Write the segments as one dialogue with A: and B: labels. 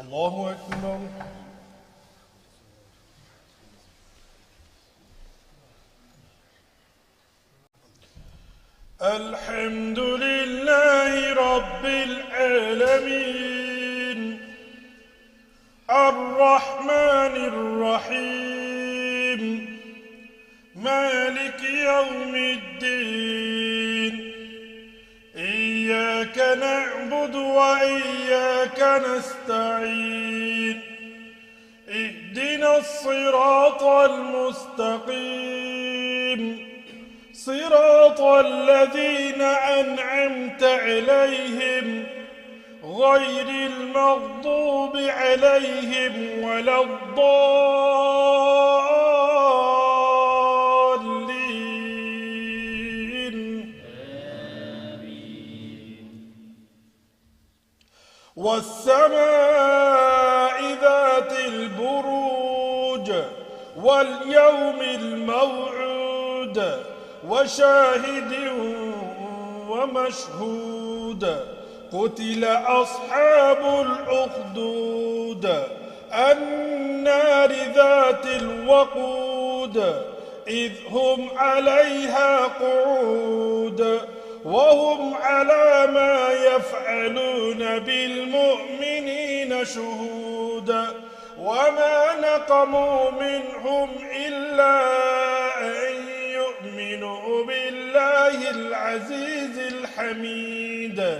A: الله أكبر. الحمد لله رب العالمين الرحمن الرحيم مالك يوم الدين إياك نعبد وإياك نستعين اهدنا الصراط المستقيم صراط الذين أنعمت عليهم غير المغضوب عليهم ولا الضالين. والسماء ذات البروج واليوم الموعود وشاهد ومشهود قتل أصحاب الأخدود النار ذات الوقود إذ هم عليها قعود وهم على ما يفعلون بالمؤمنين شهود وما نقموا منهم إلا أن يؤمنوا بالله العزيز الحميد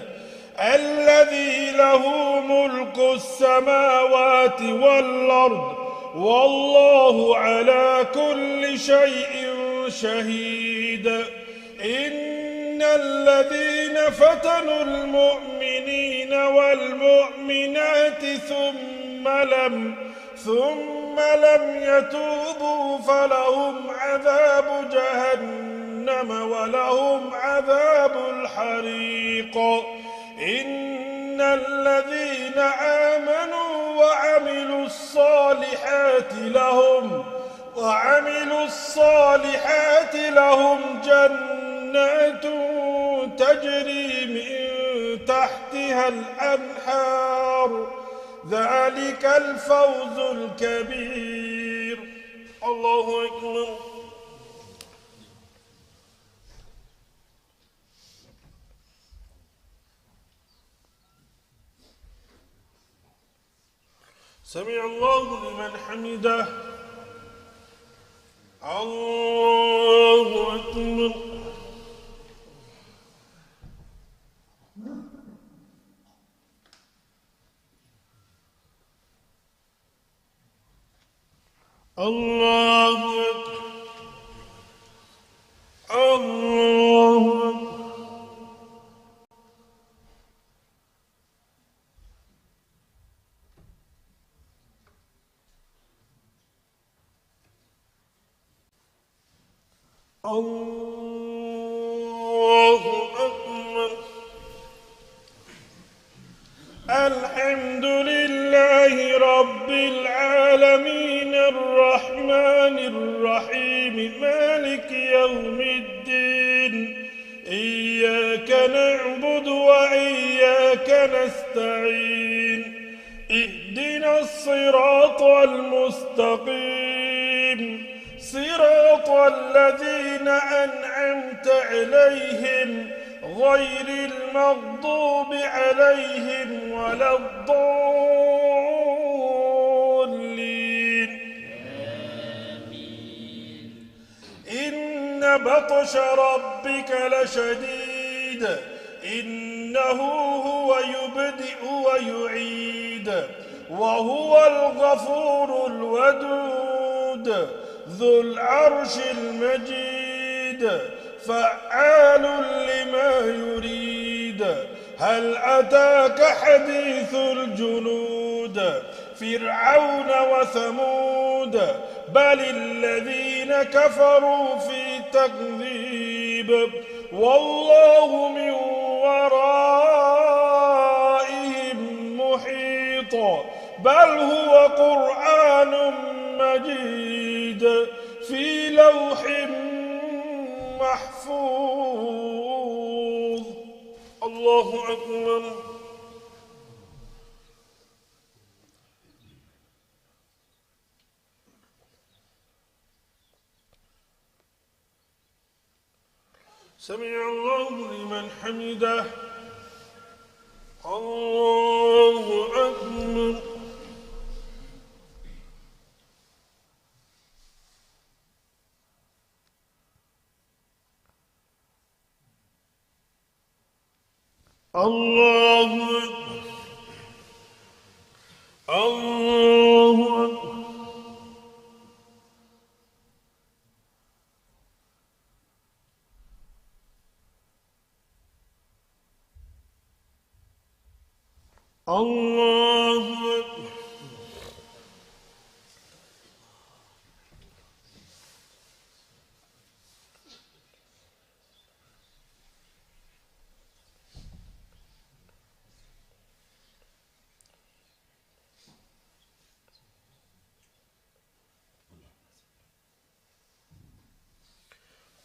A: الذي له ملك السماوات والأرض والله على كل شيء شهيد. إن الذين فتنوا المؤمنين والمؤمنات ثم لم يتوبوا فلهم عذاب جهنم ولهم عذاب الحريق. إن الذين آمنوا وعملوا الصالحات لهم جنات تجري من تحتها الأنهار ذلك الفوز الكبير. الله أكبر. سمع الله لمن حمده. الله أكبر. الله أكبر. الله أكبر. الله أكبر. الحمد لله رب العالمين الرحمن الرحيم مالك يوم الدين إياك نعبد وإياك نستعين اهدنا الصراط المستقيم صراط الذين أنعمت عليهم غير المغضوب عليهم ولا الضالين. إن بطش ربك لشديد إنه هو يبدئ ويعيد وهو الغفور الودود ذو العرش المجيد فعال لما يريد. هل أتاك حديث الجنود فرعون وثمود بل الذين كفروا في تكذيب والله من ورائهم محيط بل هو قرآن مجيد في لوح محفوظ. الله أكبر. سمع الله لمن حمده. الله أكبر. الله أكبر. الله أكبر. الله أكبر.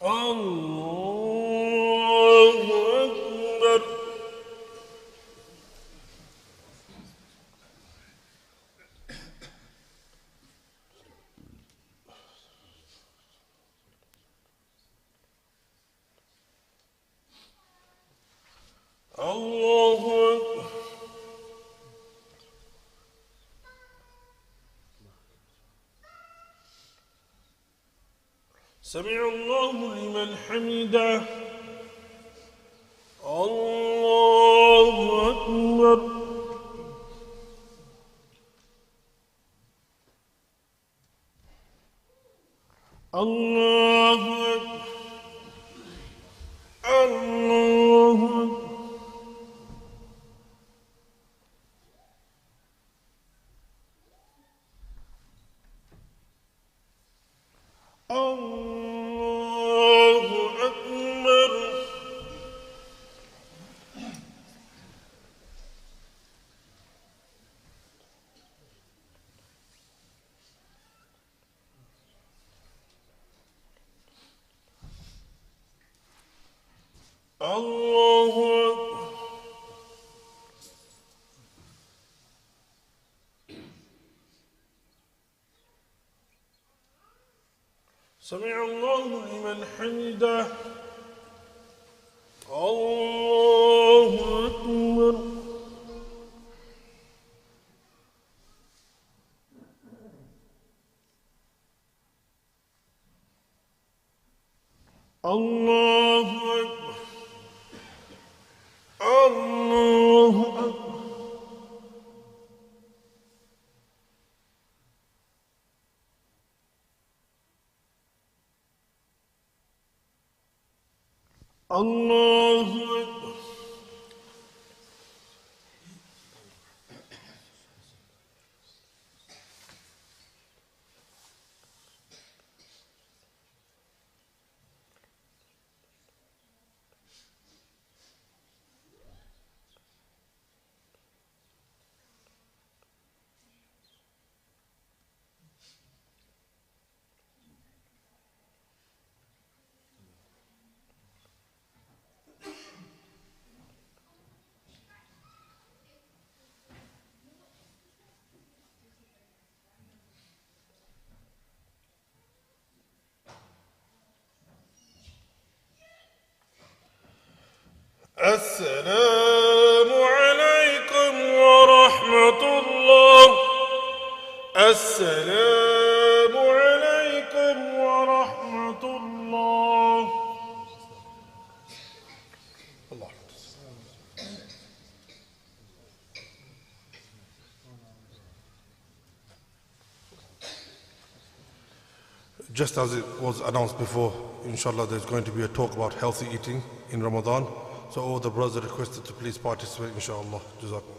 A: الله أكبر. الله أكبر. سمع الله لمن حمده. الله أكبر. الله أكبر. الله أكبر. الله أكبر. الله أكبر. سمع الله لمن حمده. الله أكبر. الله أكبر. الله أكبر. الله أكبر. السلام عليكم ورحمة الله. السلام عليكم ورحمة الله. الله. Just as it was announced before, inshallah there's going to be a talk about healthy eating in Ramadan. So all the brothers are requested to please participate, inshallah. Jazakum.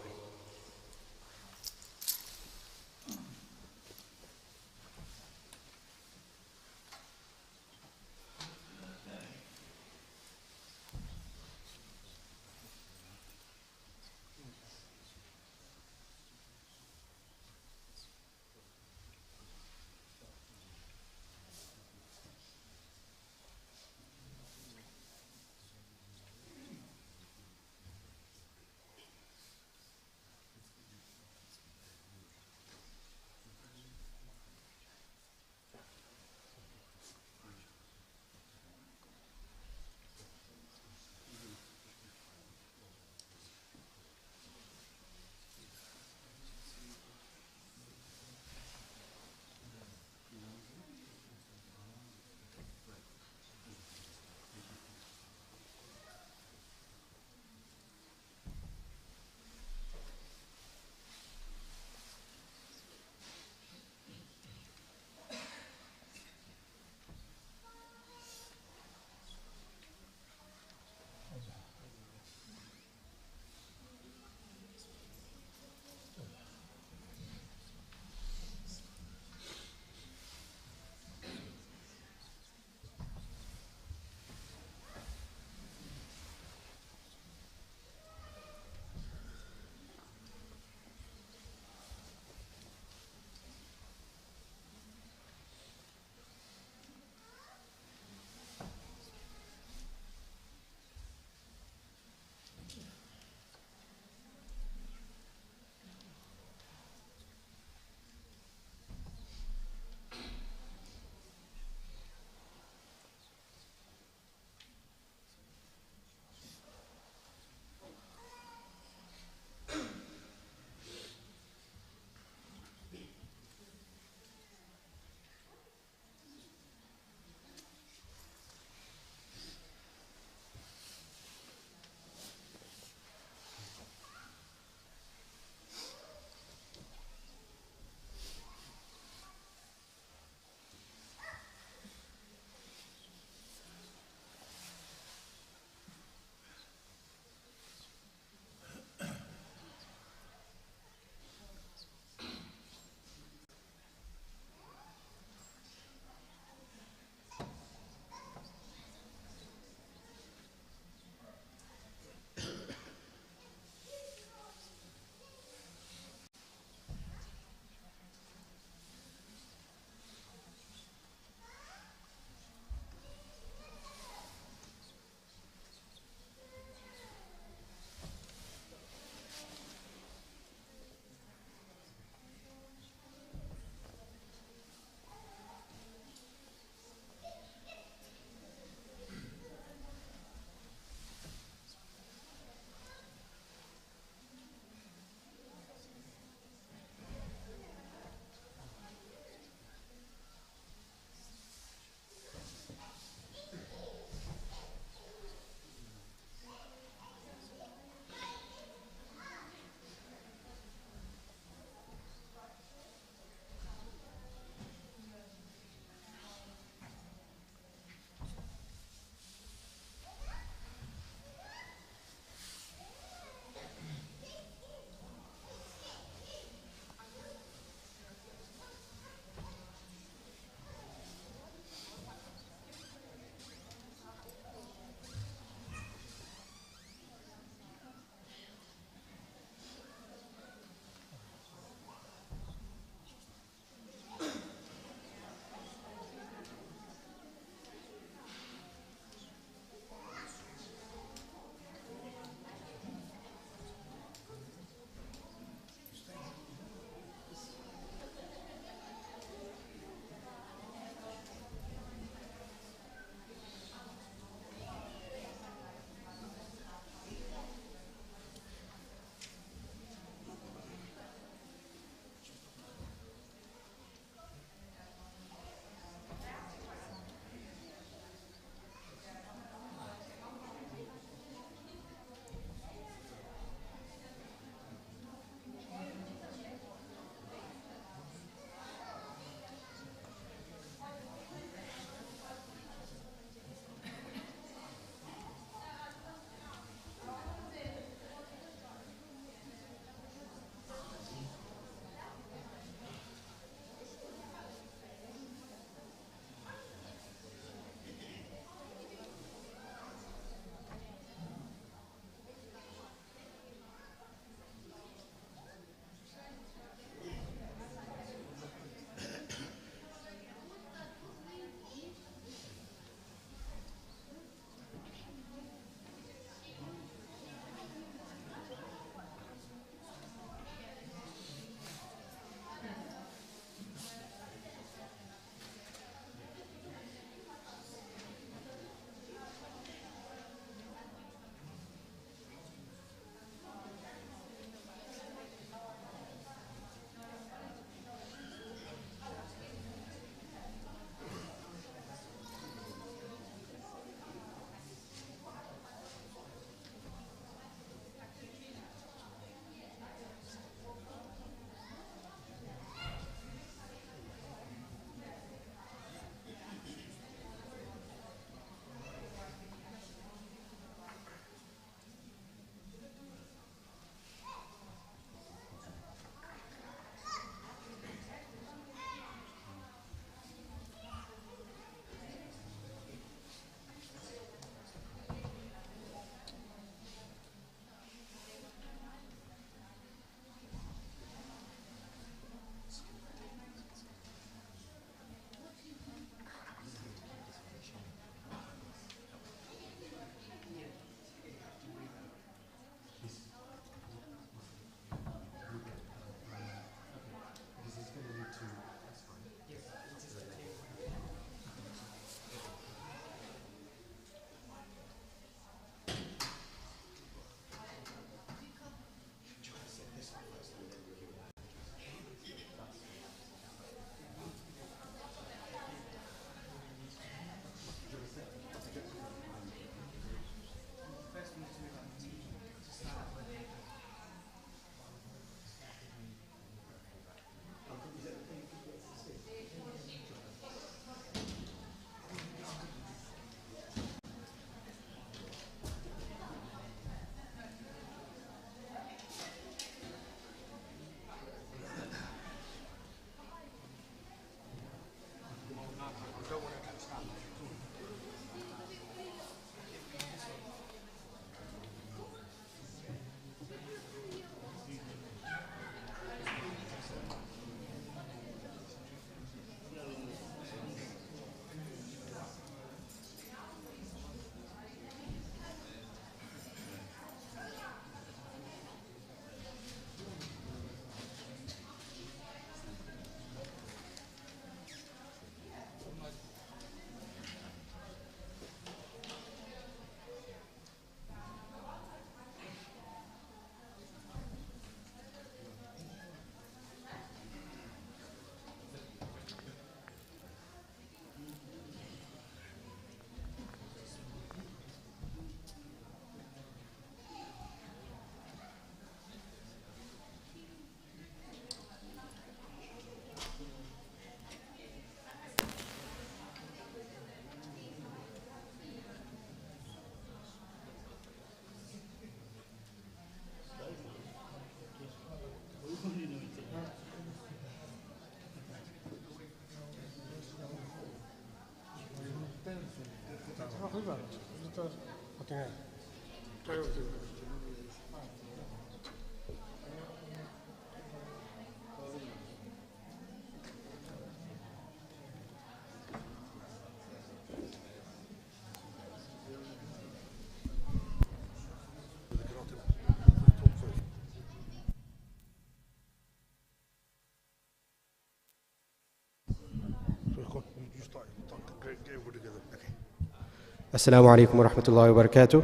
B: Assalamu alaikum wa rahmatullahi wa barakatuh.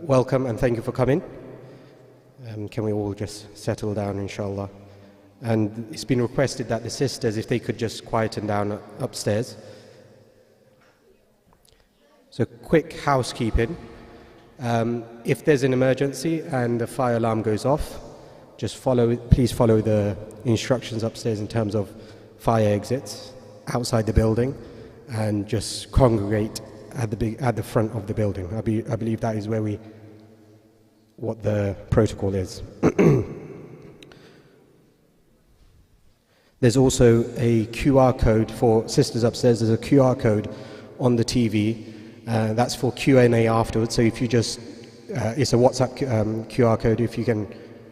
B: Welcome and thank you for coming. Can we all just settle down, inshallah? And it's been requested that the sisters, if they could just quieten down upstairs. So quick housekeeping. If there's an emergency and the fire alarm goes off, please follow the instructions upstairs in terms of fire exits outside the building, and just congregate at the front of the building. I believe that is what the protocol is. There's also a QR code for sisters upstairs. There's a QR code on the TV. That's for Q&A afterwards. So if you just, it's a WhatsApp QR code.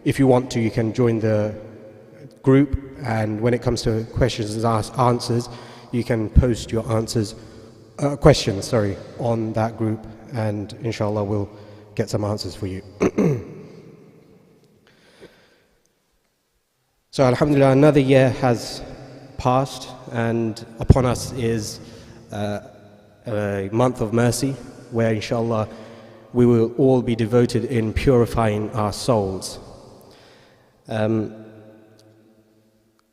B: If you want to, you can join the group. And when it comes to questions and answers, you can post your questions on that group, and inshallah we'll get some answers for you. So alhamdulillah, another year has passed, and upon us is a month of mercy, where inshallah we will all be devoted in purifying our souls.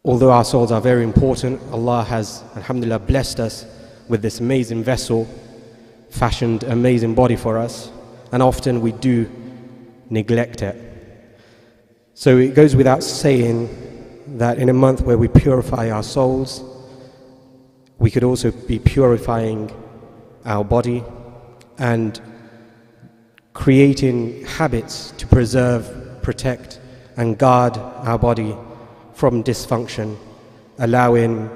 B: Although our souls are very important, Allah has, alhamdulillah, blessed us with this amazing vessel, fashioned an amazing body for us, and often we do neglect it. So it goes without saying that in a month where we purify our souls, we could also be purifying our body and creating habits to preserve, protect, and guard our body from dysfunction, allowing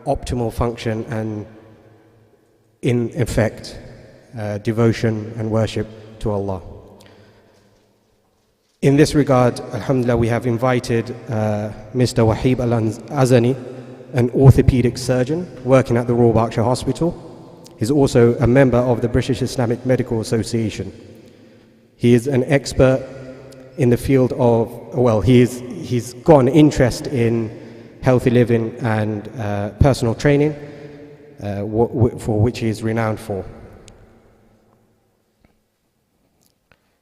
B: optimal function and, in effect, devotion and worship to Allah. In this regard, alhamdulillah, we have invited Mr. Wahib Al-Azani, an orthopedic surgeon working at the Royal Berkshire Hospital. He's also a member of the British Islamic Medical Association. He is an expert in the field of, he's got an interest in healthy living and personal training, for which he is renowned for.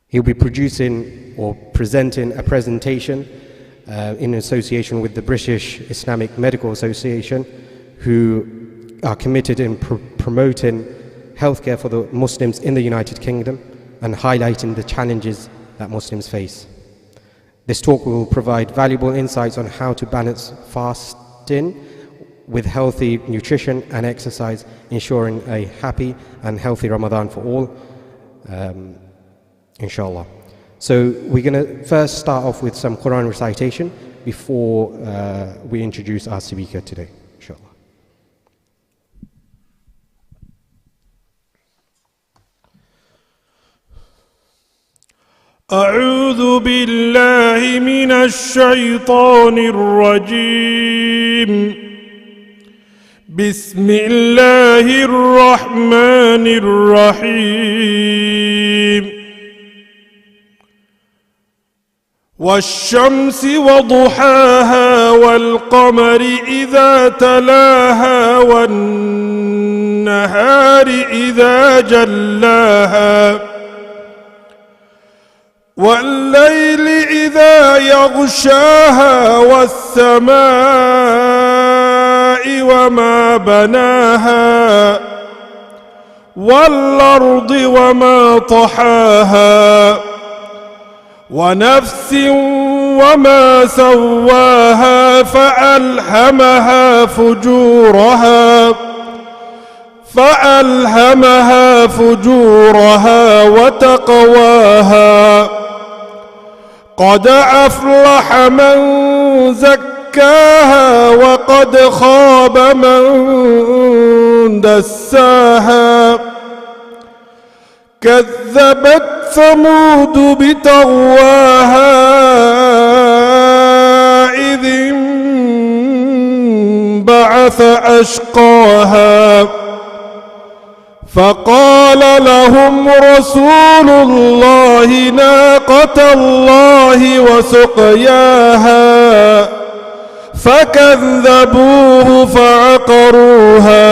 B: He'll be producing or presenting a presentation in association with the British Islamic Medical Association, who are committed in promoting healthcare for the Muslims in the United Kingdom and highlighting the challenges that Muslims face. This talk will provide valuable insights on how to balance fasting with healthy nutrition and exercise, ensuring a happy and healthy Ramadan for all, inshallah. So we're going to first start off with some Quran recitation before we introduce our speaker today, inshallah.
C: أعوذ بالله من الشيطان الرجيم بسم الله الرحمن الرحيم والشمس وضحاها والقمر إذا تلاها والنهار إذا جلاها والليل إذا يغشاها والسماء وما بناها والأرض وما طحاها ونفس وما سواها فألهمها فجورها وتقواها قد أفلح من زكاها وقد خاب من دساها كذبت ثمود بطغواها إذ انبعث أشقاها فقال لهم رسول الله ناقة الله وسقياها فكذبوه فعقروها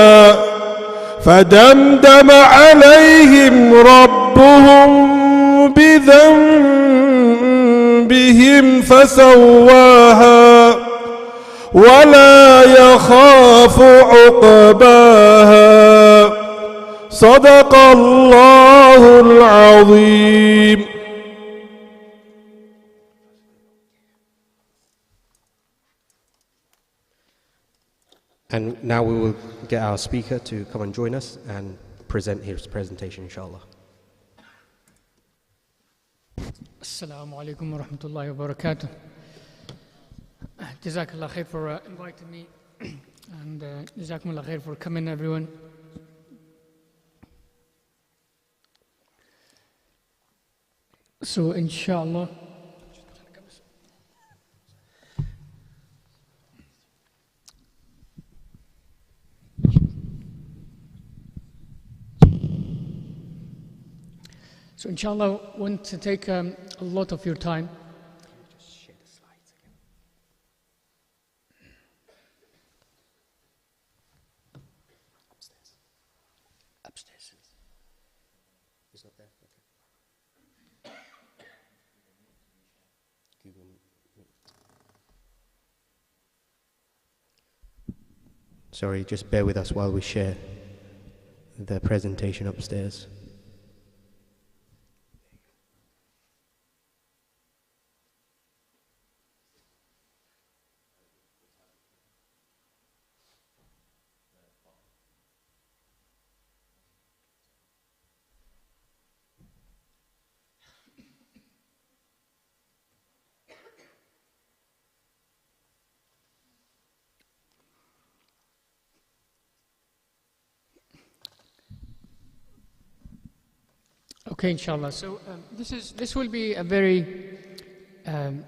C: فدمدم عليهم ربهم بذنبهم فسواها ولا يخاف عقباها صدق الله العظيم.
B: And now we will get our speaker to come and join us and present his presentation, inshallah.
D: Assalamu alaikum wa rahmatullahi wa barakatuh. Jazakallah khair for inviting me and Jazakumullah khair for coming, everyone. So inshallah, I want to take a lot of your time.
B: Just share the slides again. Upstairs. It's not there? Okay. Google Meet. Sorry, just bear with us while we share the presentation upstairs.
D: Okay, inshallah. So this will be a very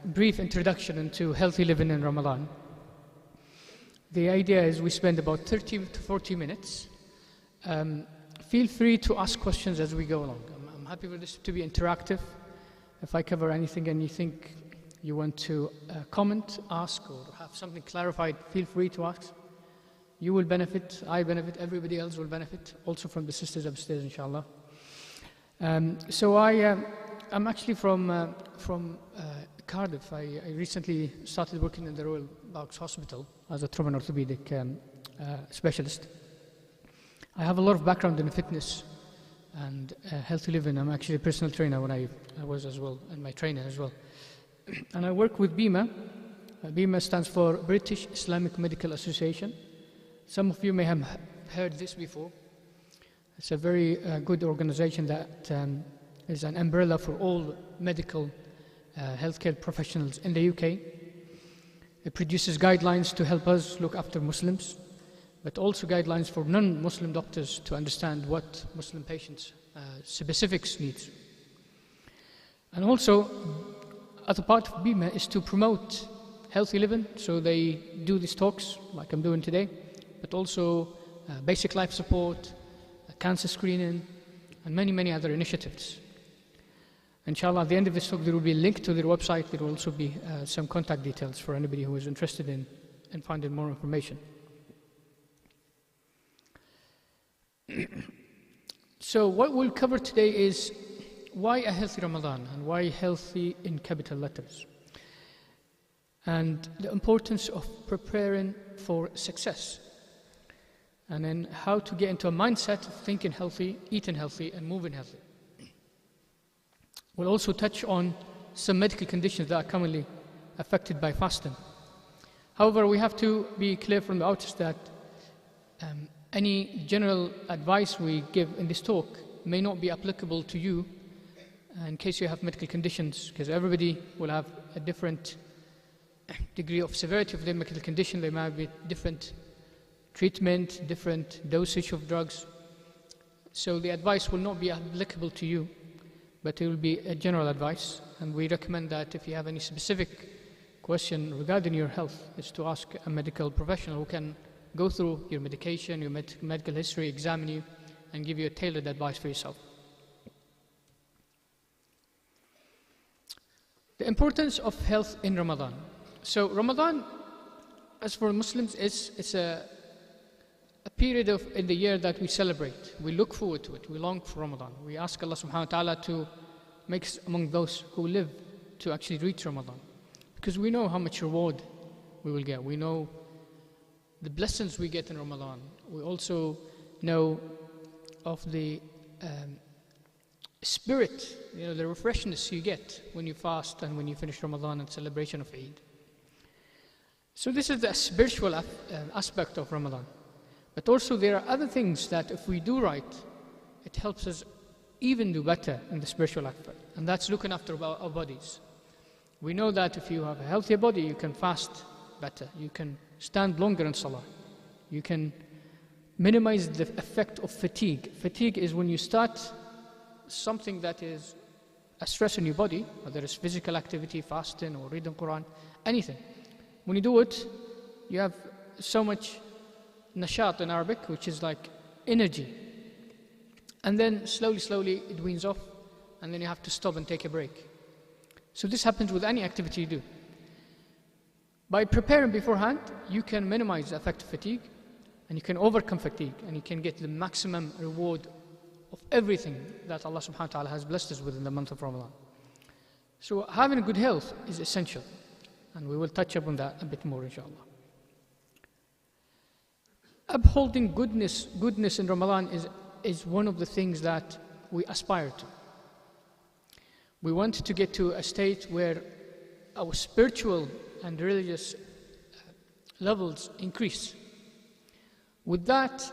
D: brief introduction into healthy living in Ramadan. The idea is we spend about 30 to 40 minutes. Feel free to ask questions as we go along. I'm happy for this to be interactive. If I cover anything and you think you want to comment, ask, or have something clarified, feel free to ask. You will benefit, I benefit, everybody else will benefit, also from the sisters upstairs, inshallah. So I'm actually from Cardiff. I recently started working in the Royal Berks Hospital as a trauma and orthopedic specialist. I have a lot of background in fitness and healthy living. I'm actually a personal trainer when I was as well, and my trainer as well. And I work with BIMA. BIMA stands for British Islamic Medical Association. Some of you may have heard this before. It's a very good organization that is an umbrella for all medical healthcare professionals in the UK. It produces guidelines to help us look after Muslims, but also guidelines for non-Muslim doctors to understand what Muslim patients' specifics needs. And also, other part of BIMA is to promote healthy living, so they do these talks like I'm doing today, but also basic life support, cancer screening, and many other initiatives. Inshallah, at the end of this talk, there will be a link to their website. There will also be some contact details for anybody who is interested in finding more information. So what we'll cover today is why a healthy Ramadan, and why healthy in capital letters, and the importance of preparing for success, and then how to get into a mindset of thinking healthy, eating healthy, and moving healthy. We'll also touch on some medical conditions that are commonly affected by fasting. However, we have to be clear from the outset that any general advice we give in this talk may not be applicable to you in case you have medical conditions, because everybody will have a different degree of severity of their medical condition. There might be different treatment, different dosage of drugs. So the advice will not be applicable to you, but it will be a general advice. And we recommend that if you have any specific question regarding your health, is to ask a medical professional who can go through your medication, your medical history, examine you, and give you a tailored advice for yourself. The importance of health in Ramadan. So Ramadan, as for Muslims, it's a period in the year that we celebrate. We look forward to it. We long for Ramadan. We ask Allah subhanahu wa ta'ala to make us among those who live to actually reach Ramadan. Because we know how much reward we will get. We know the blessings we get in Ramadan. We also know of the spirit, the refreshness you get when you fast and when you finish Ramadan and celebration of Eid. So this is the spiritual aspect of Ramadan. But also there are other things that if we do right, it helps us even do better in the spiritual aspect. And that's looking after our bodies. We know that if you have a healthier body, you can fast better. You can stand longer in salah. You can minimize the effect of fatigue. Fatigue is when you start something that is a stress in your body, whether it's physical activity, fasting or reading Quran, anything. When you do it, you have so much nashat in Arabic, which is like energy. And then slowly it weans off, and then you have to stop and take a break. So this happens with any activity you do. By preparing beforehand, you can minimize the effect of fatigue, and you can overcome fatigue, and you can get the maximum reward of everything that Allah subhanahu wa ta'ala has blessed us with in the month of Ramadan. So having good health is essential, and we will touch upon that a bit more inshallah. Upholding goodness in Ramadan is one of the things that we aspire to. We want to get to a state where our spiritual and religious levels increase. With that,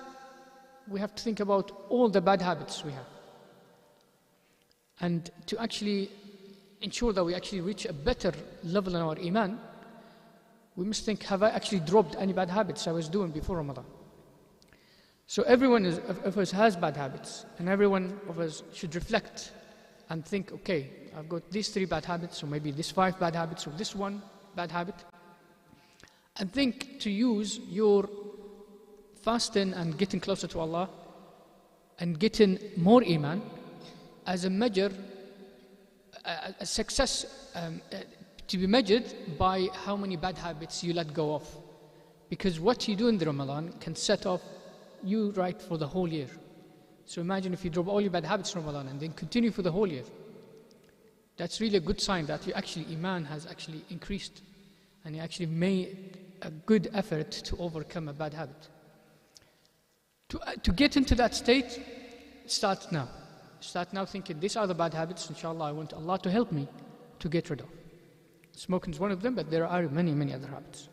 D: we have to think about all the bad habits we have. And to actually ensure that we actually reach a better level in our iman, we must think, have I actually dropped any bad habits I was doing before Ramadan? So everyone of us has bad habits, and every one of us should reflect and think, okay, I've got these 3 bad habits, or maybe these 5 bad habits, or this 1 bad habit, and think to use your fasting and getting closer to Allah and getting more iman as a measure, a success to be measured by how many bad habits you let go of. Because what you do in the Ramadan can set off you right for the whole year. So imagine if you drop all your bad habits from Ramadan and then continue for the whole year. That's really a good sign that you actually, iman has actually increased, and you actually made a good effort to overcome a bad habit. To get into that state, start now. Start now thinking, these are the bad habits, inshallah, I want Allah to help me to get rid of. Smoking is one of them, but there are many, many other habits.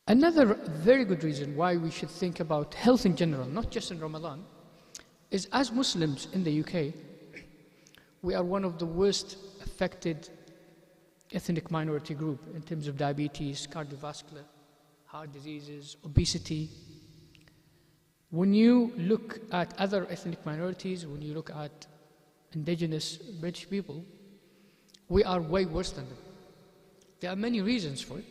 D: Another very good reason why we should think about health in general, not just in Ramadan, is as Muslims in the UK, we are one of the worst affected ethnic minority group in terms of diabetes, cardiovascular, heart diseases, obesity. When you look at other ethnic minorities, when you look at indigenous British people, we are way worse than them. There are many reasons for it.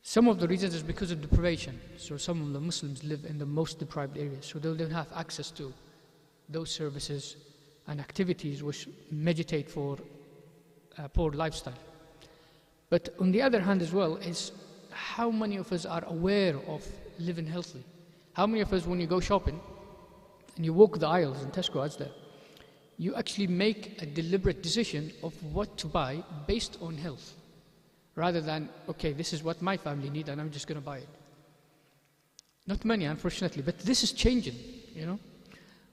D: Some of the reasons is because of deprivation. So some of the Muslims live in the most deprived areas, so they don't have access to those services and activities which meditate for a poor lifestyle. But on the other hand as well is how many of us are aware of living healthily? How many of us, when you go shopping and you walk the aisles in Tesco, as there, you actually make a deliberate decision of what to buy based on health, rather than, okay, this is what my family need and I'm just going to buy it. Not many, unfortunately, but this is changing,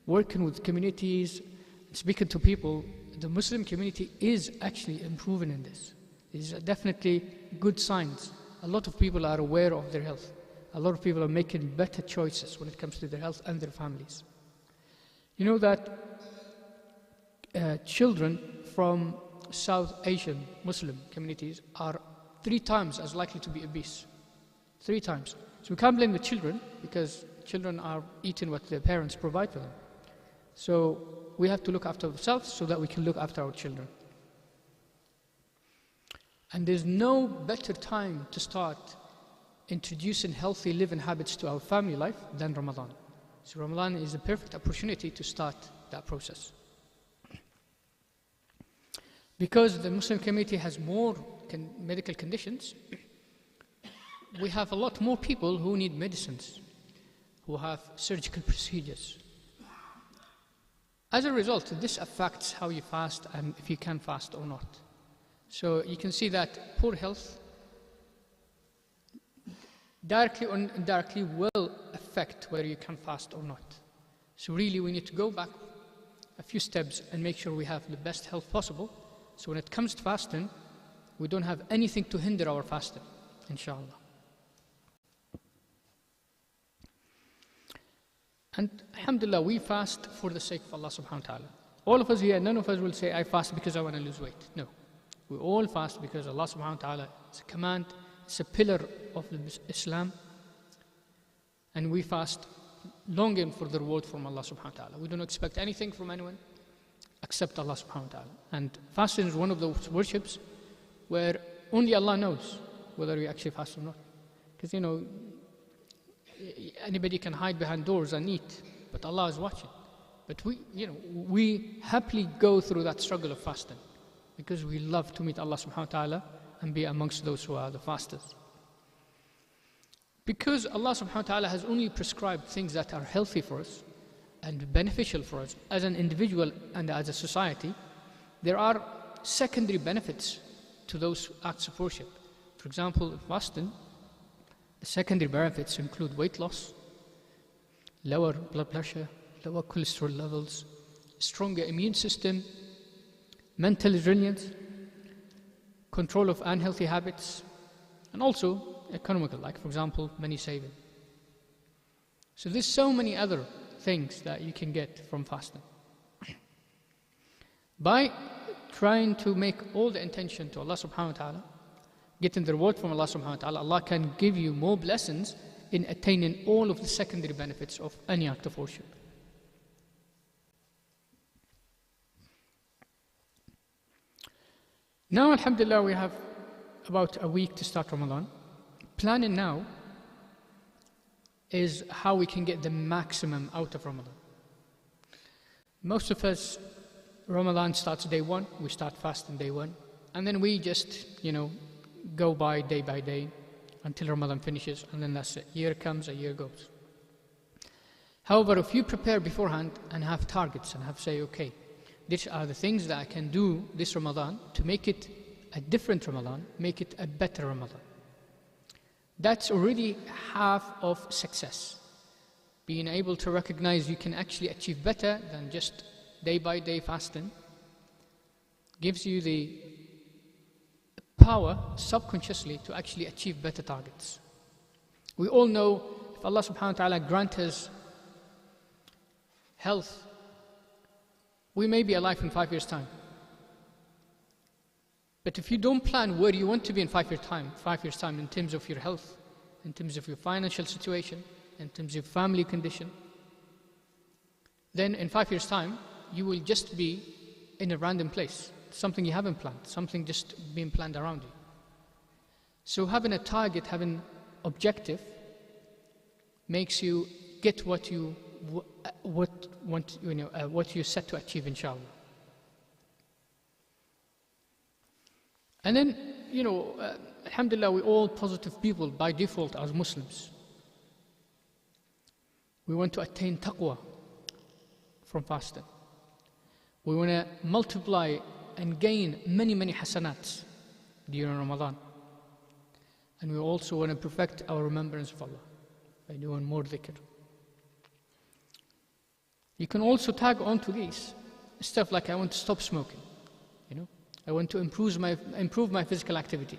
D: Working with communities, speaking to people, the Muslim community is actually improving in this. These are definitely good signs. A lot of people are aware of their health. A lot of people are making better choices when it comes to their health and their families. You know that children from South Asian Muslim communities are 3 times as likely to be obese. 3 times. So we can't blame the children because Children are eating what their parents provide for them. So we have to look after ourselves so that we can look after our children. And there's no better time to start introducing healthy living habits to our family life than Ramadan. So Ramadan is a perfect opportunity to start that process. Because the Muslim community has more medical conditions, we have a lot more people who need medicines, who have surgical procedures. As a result, this affects how you fast and if you can fast or not. So you can see that poor health directly or indirectly will affect whether you can fast or not. So really we need to go back a few steps and make sure we have the best health possible. So when it comes to fasting, we don't have anything to hinder our fasting, inshallah. And alhamdulillah, we fast for the sake of Allah subhanahu wa ta'ala. All of us here, none of us will say, I fast because I want to lose weight. No. We all fast because Allah subhanahu wa ta'ala is a command, it's a pillar of Islam. And we fast longing for the reward from Allah subhanahu wa ta'ala. We don't expect anything from anyone except Allah subhanahu wa ta'ala. And fasting is one of those worships where only Allah knows whether we actually fast or not. Because, anybody can hide behind doors and eat, but Allah is watching. But we happily go through that struggle of fasting because we love to meet Allah subhanahu wa ta'ala and be amongst those who are the fastest. Because Allah subhanahu wa ta'ala has only prescribed things that are healthy for us and beneficial for us as an individual and as a society, there are secondary benefits to those acts of worship. For example, fasting, the secondary benefits include weight loss, lower blood pressure, lower cholesterol levels, stronger immune system, mental resilience, control of unhealthy habits, and also economical, like for example, money saving. So there's so many other things that you can get from fasting. By trying to make all the intention to Allah subhanahu wa ta'ala, getting the reward from Allah subhanahu wa ta'ala, Allah can give you more blessings in attaining all of the secondary benefits of any act of worship. Now, alhamdulillah, we have about a week to start Ramadan. Planning now is how we can get the maximum out of Ramadan. Most of us, Ramadan starts day one, we start fasting day one, and then we just, go by day until Ramadan finishes, and then that's it. Year comes, a year goes. However, if you prepare beforehand and have targets and say, okay, these are the things that I can do this Ramadan to make it a different Ramadan, make it a better Ramadan. That's already half of success. Being able to recognize you can actually achieve better than just day by day fasting gives you the power subconsciously to actually achieve better targets. We all know if Allah subhanahu wa ta'ala grant us health, we may be alive in 5 years' time. But if you don't plan where you want to be in 5 years' time in terms of your health, in terms of your financial situation, in terms of your family condition, then in 5 years' time, you will just be in a random place, something you haven't planned, something just being planned around you. So having a target, having objective, makes you get what you set to achieve, inshallah. And then, alhamdulillah, we're all positive people by default as Muslims. We want to attain taqwa from fasting. We want to multiply and gain many, many hasanats during Ramadan. And we also want to perfect our remembrance of Allah by doing more dhikr. You can also tag on to these stuff like I want to stop smoking. I want to improve my physical activity.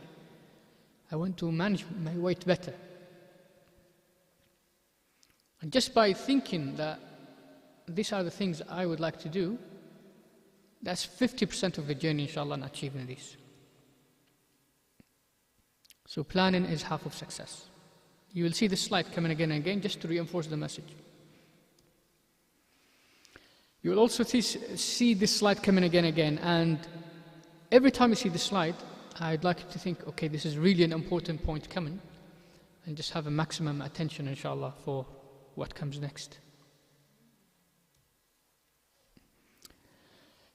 D: I want to manage my weight better. And just by thinking that these are the things I would like to do, that's 50% of the journey, inshallah, in achieving these. So planning is half of success. You will see this slide coming again and again just to reinforce the message. You will also see this slide coming again and again, and every time you see this slide, I'd like you to think, okay, this is really an important point coming, and just have a maximum attention, inshallah, for what comes next.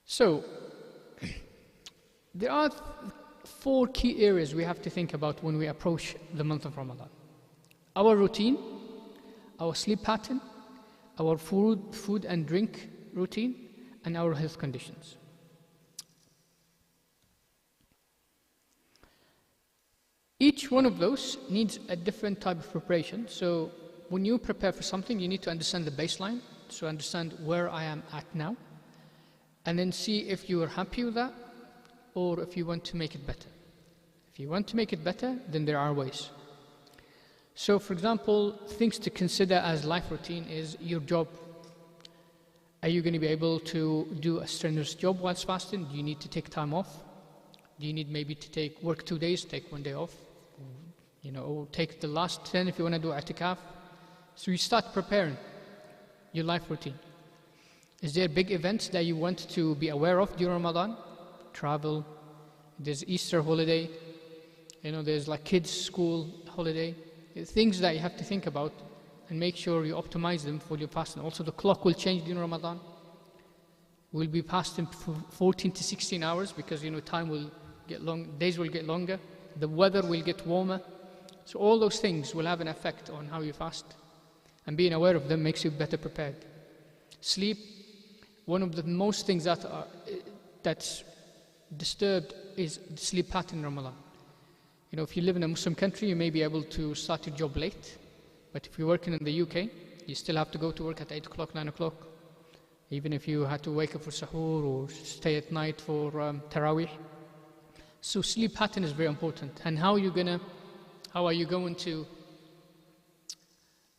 D: So, there are 4 key areas we have to think about when we approach the month of Ramadan. Our routine, our sleep pattern, our food and drink routine, and our health conditions. Each one of those needs a different type of preparation. So when you prepare for something, you need to understand the baseline, so understand where I am at now, and then see if you are happy with that or if you want to make it better. If you want to make it better, then there are ways. So for example, things to consider as life routine is your job. Are you going to be able to do a strenuous job whilst fasting? Do you need to take time off? Do you need maybe to work 2 days, take 1 day off? Or take the last 10 if you want to do i'tikaf. So you start preparing your life routine. Is there big events that you want to be aware of during Ramadan? Travel, there's Easter holiday, there's like kids' school holiday. Things that you have to think about and make sure you optimize them for your fasting. Also, the clock will change during Ramadan. We'll be fasting for 14 to 16 hours because, time will get long, days will get longer, the weather will get warmer. So all those things will have an effect on how you fast. And being aware of them makes you better prepared. Sleep, one of the most things that's disturbed is the sleep pattern in Ramadan. If you live in a Muslim country, you may be able to start your job late. But if you're working in the UK, you still have to go to work at 8 o'clock, 9 o'clock. Even if you had to wake up for sahur or stay at night for Taraweeh. So sleep pattern is very important. And how are you going to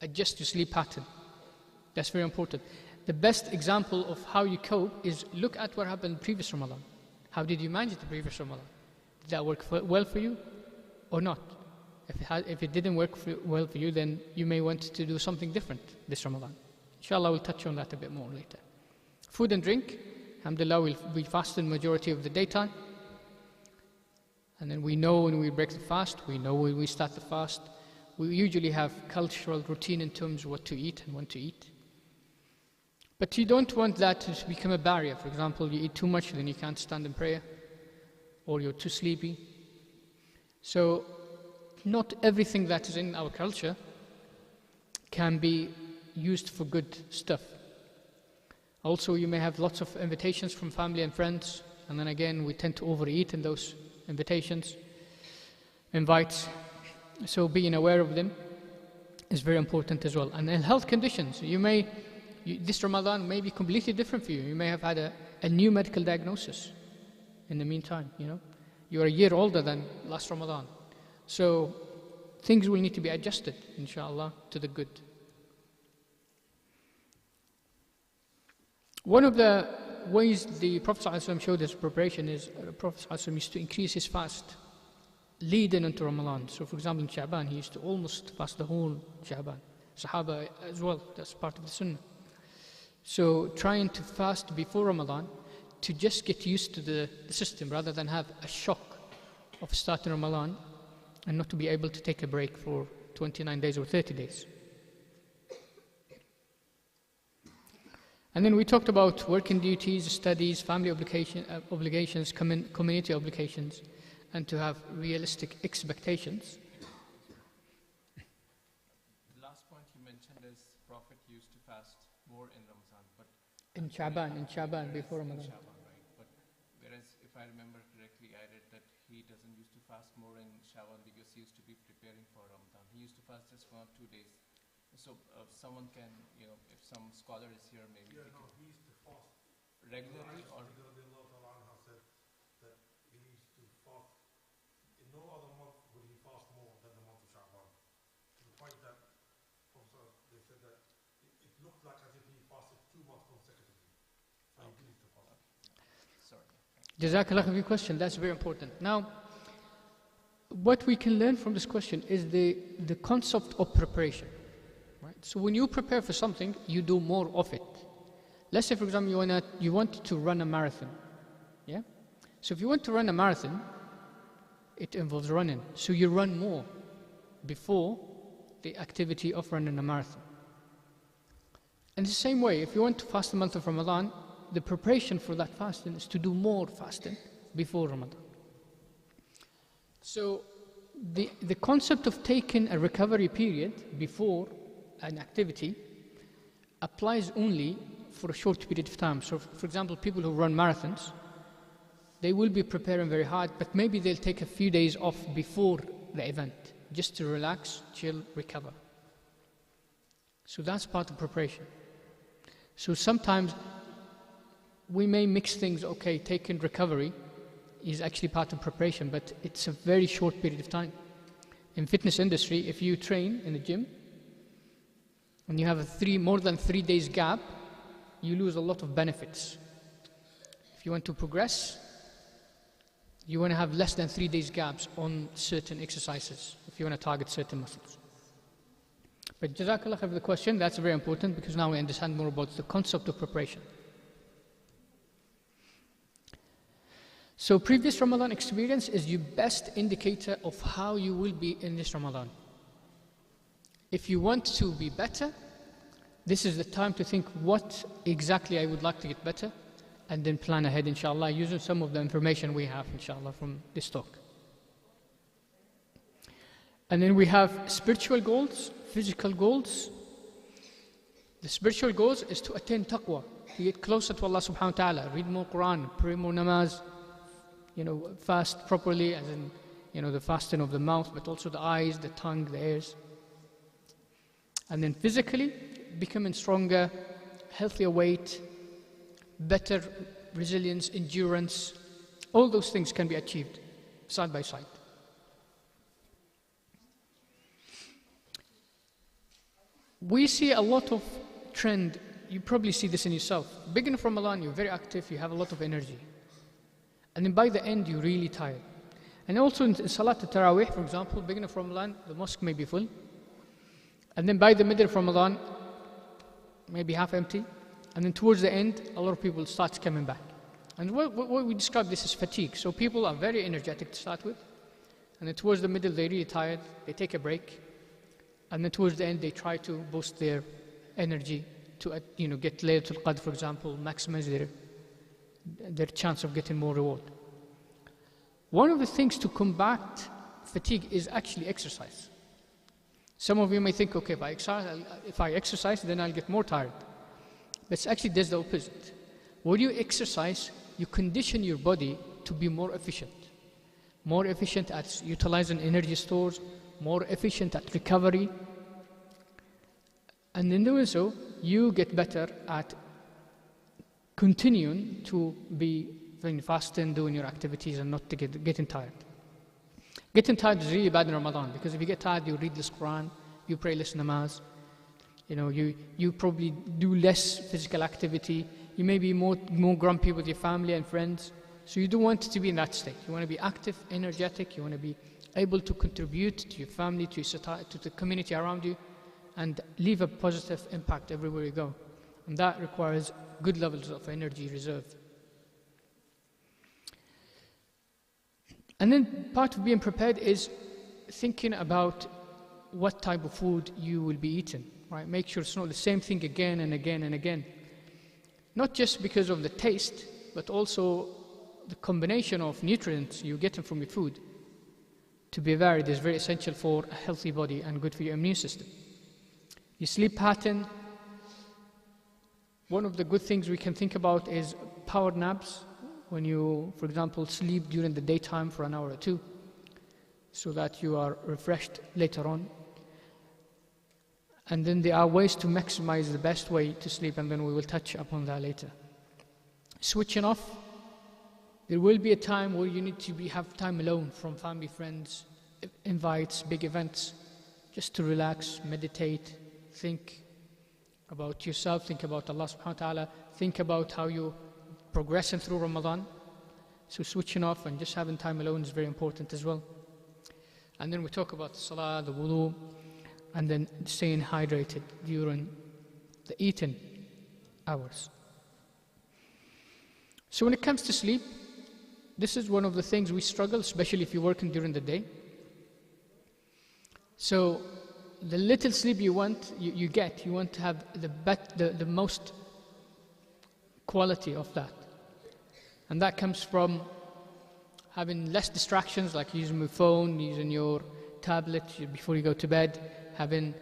D: adjust your sleep pattern? That's very important. The best example of how you cope is look at what happened in the previous Ramadan. How did you manage the previous Ramadan? Did that work well for you or not? If it didn't work well for you, then you may want to do something different this Ramadan. Inshallah, we'll touch on that a bit more later. Food and drink, alhamdulillah, we fast the majority of the daytime. And then we know when we break the fast, we know when we start the fast. We usually have cultural routine in terms of what to eat and when to eat. But you don't want that to become a barrier. For example, you eat too much, then you can't stand in prayer, or you're too sleepy. So not everything that is in our culture can be used for good stuff. Also, you may have lots of invitations from family and friends, and then again, we tend to overeat in those invitations, invites. So being aware of them is very important as well. And then health conditions. This Ramadan may be completely different for you. You may have had a new medical diagnosis in the meantime, You're a year older than last Ramadan. So things will need to be adjusted, inshallah, to the good. One of the ways the Prophet ﷺ showed his preparation is the Prophet ﷺ used to increase his fast leading into Ramadan. So for example, in Sha'ban, he used to almost fast the whole Sha'ban. Sahaba as well, that's part of the Sunnah. So trying to fast before Ramadan to just get used to the system rather than have a shock of starting Ramadan and not to be able to take a break for 29 days or 30 days. And then we talked about working duties, studies, family obligations, community obligations, and to have realistic expectations.
E: The last point you mentioned is Prophet used to fast more in Ramadan, but
D: in Sha'ban, before Ramadan.
E: In Sha'ban, right? But whereas, if I remember correctly, I read that he doesn't used to fast more in Sha'ban because he used to be preparing for Ramadan. He used to fast just 1 or 2 days. So someone can, if some scholar is here, maybe
A: he used to fast
E: regularly or.
A: Said that he used to fast. In no other month would he fast more than the month of Sha'ban. To the point that they said that it looked like as if he fasted 2 months consecutively. So he used to fast.
E: Sorry.
D: Jazakallah for your question. That's very important. Now, what we can learn from this question is the concept of preparation. Right? So when you prepare for something, you do more of it. Let's say, for example, you want to run a marathon. Yeah? So if you want to run a marathon, it involves running. So you run more before the activity of running a marathon. In the same way, if you want to fast the month of Ramadan, the preparation for that fasting is to do more fasting before Ramadan. So the concept of taking a recovery period before an activity applies only for a short period of time. So for example, people who run marathons, they will be preparing very hard, but maybe they'll take a few days off before the event, just to relax, chill, recover. So that's part of preparation. So sometimes we may mix things, okay, taking recovery is actually part of preparation, but it's a very short period of time. In fitness industry, if you train in the gym and you have a more than 3 days gap, you lose a lot of benefits. If you want to progress, you want to have less than 3 days gaps on certain exercises if you want to target certain muscles. But Jazakallah khair for the question. That's very important because now we understand more about the concept of preparation. So previous Ramadan experience is your best indicator of how you will be in this Ramadan. If you want to be better, this is the time to think what exactly I would like to get better, and then plan ahead, inshallah, using some of the information we have, inshallah, from this talk. And then we have spiritual goals, physical goals. The spiritual goals is to attain taqwa, to get closer to Allah subhanahu wa ta'ala, read more Quran, pray more namaz, fast properly, as in, the fasting of the mouth, but also the eyes, the tongue, the ears. And then physically, becoming stronger, healthier weight, better resilience, endurance. All those things can be achieved side by side. We see a lot of trend. You probably see this in yourself. Beginning from Ramadan, you're very active, you have a lot of energy. And then by the end, you're really tired. And also in Salat al-Tarawih, for example, beginning from Ramadan, the mosque may be full. And then by the middle of Ramadan, maybe half empty. And then towards the end, a lot of people start coming back. And what we describe this as fatigue. So people are very energetic to start with. And then towards the middle, they're really tired. They take a break. And then towards the end, they try to boost their energy to get Laylatul Qadr, for example, maximize their chance of getting more reward. One of the things to combat fatigue is actually exercise. Some of you may think, okay, if I exercise, then I'll get more tired. But actually does the opposite. When you exercise, you condition your body to be more efficient. More efficient at utilizing energy stores, more efficient at recovery. And in doing so, you get better at continuing to be fasting, doing your activities, and not getting tired. Getting tired is really bad in Ramadan, because if you get tired, you read less Quran, you pray less namaz, you probably do less physical activity, you may be more grumpy with your family and friends. So you don't want to be in that state. You want to be active, energetic, you want to be able to contribute to your family, to your society, to the community around you, and leave a positive impact everywhere you go. And that requires good levels of energy reserve. And then part of being prepared is thinking about what type of food you will be eating. Right? Make sure it's not the same thing again and again and again. Not just because of the taste, but also the combination of nutrients you're getting from your food. To be varied is very essential for a healthy body and good for your immune system. Your sleep pattern. One of the good things we can think about is power naps. When you, for example, sleep during the daytime for an hour or two, so that you are refreshed later on. And then there are ways to maximize the best way to sleep, and then we will touch upon that later. Switching off. There will be a time where you need to have time alone from family, friends, invites, big events, just to relax, meditate, think about yourself, think about Allah subhanahu wa ta'ala, think about how you progressing through Ramadan. So switching off and just having time alone is very important as well. And then we talk about the salah, the wudu, and then staying hydrated during the eating hours. So when it comes to sleep, this is one of the things we struggle, especially if you're working during the day. So the little sleep you want, you get, you want to have the most quality of that. And that comes from having less distractions, like using your phone, using your tablet before you go to bed, having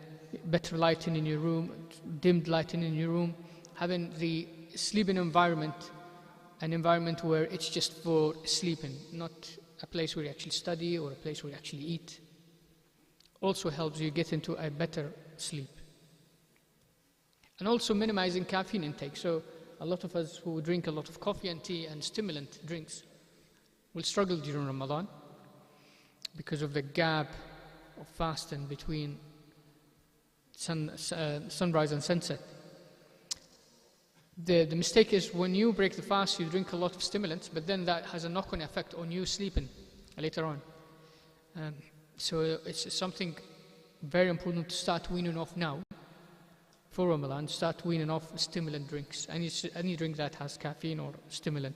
D: better lighting in your room, dimmed lighting in your room, having the sleeping environment, an environment where it's just for sleeping, not a place where you actually study or a place where you actually eat. Also helps you get into a better sleep. And also minimizing caffeine intake. So a lot of us who drink a lot of coffee and tea and stimulant drinks will struggle during Ramadan because of the gap of fasting between sunrise and sunset. The mistake is when you break the fast, you drink a lot of stimulants, but then that has a knock-on effect on you sleeping later on. So it's something very important to start weaning off now. For Ramadan, start weaning off stimulant drinks. Any drink that has caffeine or stimulant.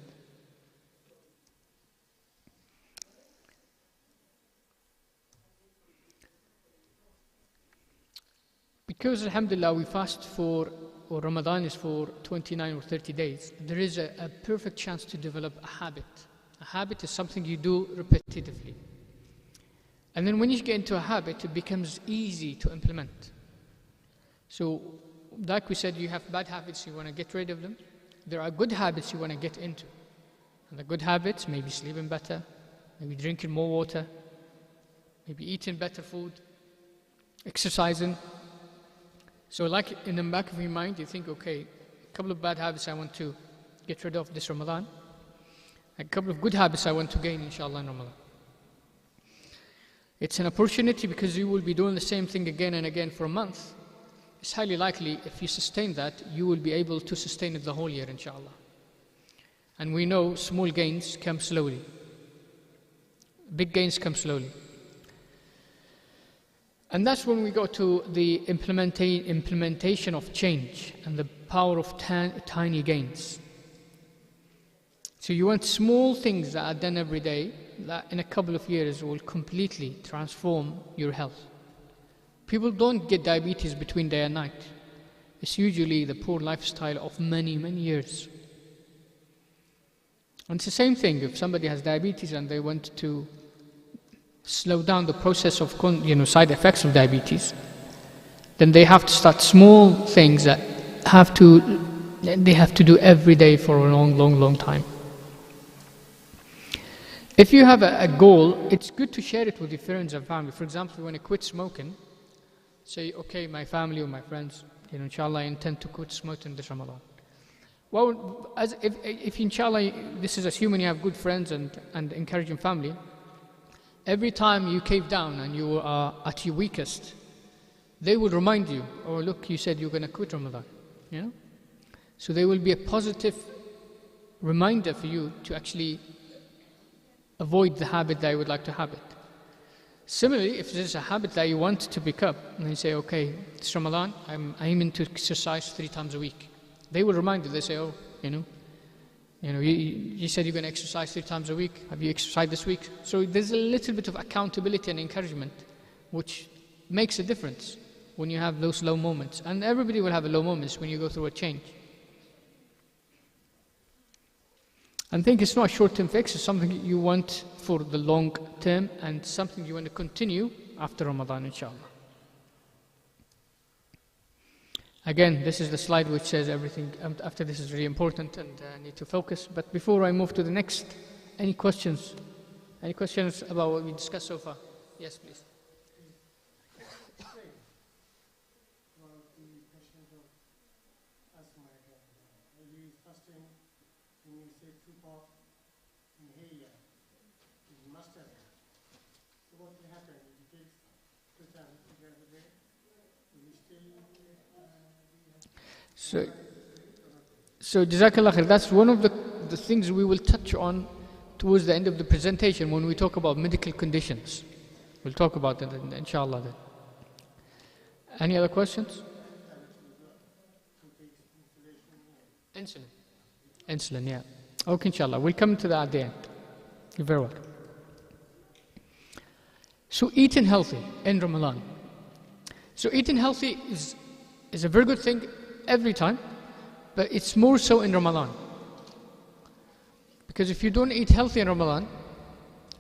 D: Because alhamdulillah we fast for, or Ramadan is for 29 or 30 days, there is a perfect chance to develop a habit. A habit is something you do repetitively. And then when you get into a habit, it becomes easy to implement. So, like we said, you have bad habits, you want to get rid of them. There are good habits you want to get into. And the good habits, maybe sleeping better, maybe drinking more water, maybe eating better food, exercising. So like in the back of your mind, you think, okay, a couple of bad habits I want to get rid of this Ramadan. A couple of good habits I want to gain, inshallah, in Ramadan. It's an opportunity because you will be doing the same thing again and again for a month. It's highly likely if you sustain that, you will be able to sustain it the whole year, inshallah. And we know small gains come slowly. Big gains come slowly. And that's when we go to the implementation of change and the power of tiny gains. So you want small things that are done every day that in a couple of years will completely transform your health. People don't get diabetes between day and night. It's usually the poor lifestyle of many, many years. And it's the same thing if somebody has diabetes and they want to slow down the process of side effects of diabetes, then they have to start small things that they have to do every day for a long, long, long time. If you have a goal, it's good to share it with your friends and family. For example, if you want to quit smoking, say, okay, my family or my friends, inshallah, I intend to quit smoking this Ramadan. Well, if inshallah, this is assuming you have good friends and encouraging family, every time you cave down and you are at your weakest, they will remind you, oh look, you said you're going to quit Ramadan. So there will be a positive reminder for you to actually avoid the habit that you would like to have it. Similarly, if there's a habit that you want to pick up, and you say, okay, this Ramadan, I'm aiming to exercise 3 times a week. They will remind you, they say, oh, you said you're going to exercise 3 times a week. Have you exercised this week? So there's a little bit of accountability and encouragement, which makes a difference when you have those low moments. And everybody will have low moments when you go through a change. I think it's not a short-term fix, it's something you want for the long term and something you want to continue after Ramadan, inshallah. Again, this is the slide which says everything. After this is really important and I need to focus. But before I move to the next, any questions? Any questions about what we discussed so far? Yes, please. So Jazakallah khair, that's one of the things we will touch on towards the end of the presentation when we talk about medical conditions. We'll talk about that inshallah then. Any other questions? Insulin. Insulin, yeah. Okay, inshallah. We'll come to that at the end. You're very welcome. So eating healthy in Ramadan. So eating healthy is a very good thing every time, but it's more so in Ramadan. Because if you don't eat healthy in Ramadan,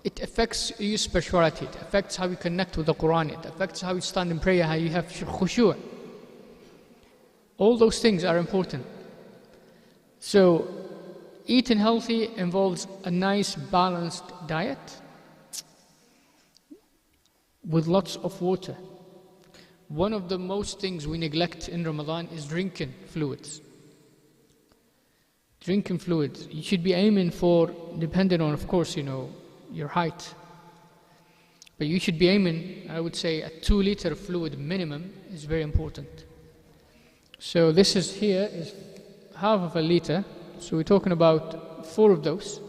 D: it affects your spirituality, it affects how you connect with the Quran, it affects how you stand in prayer, how you have khushu'. All those things are important. So eating healthy involves a nice balanced diet with lots of water. One of the most things we neglect in Ramadan is drinking fluids. Drinking fluids. You should be aiming for, depending on, of course, your height. But you should be aiming, I would say, a 2 liter fluid minimum is very important. So this is here is half of a liter. So we're talking about 4 of those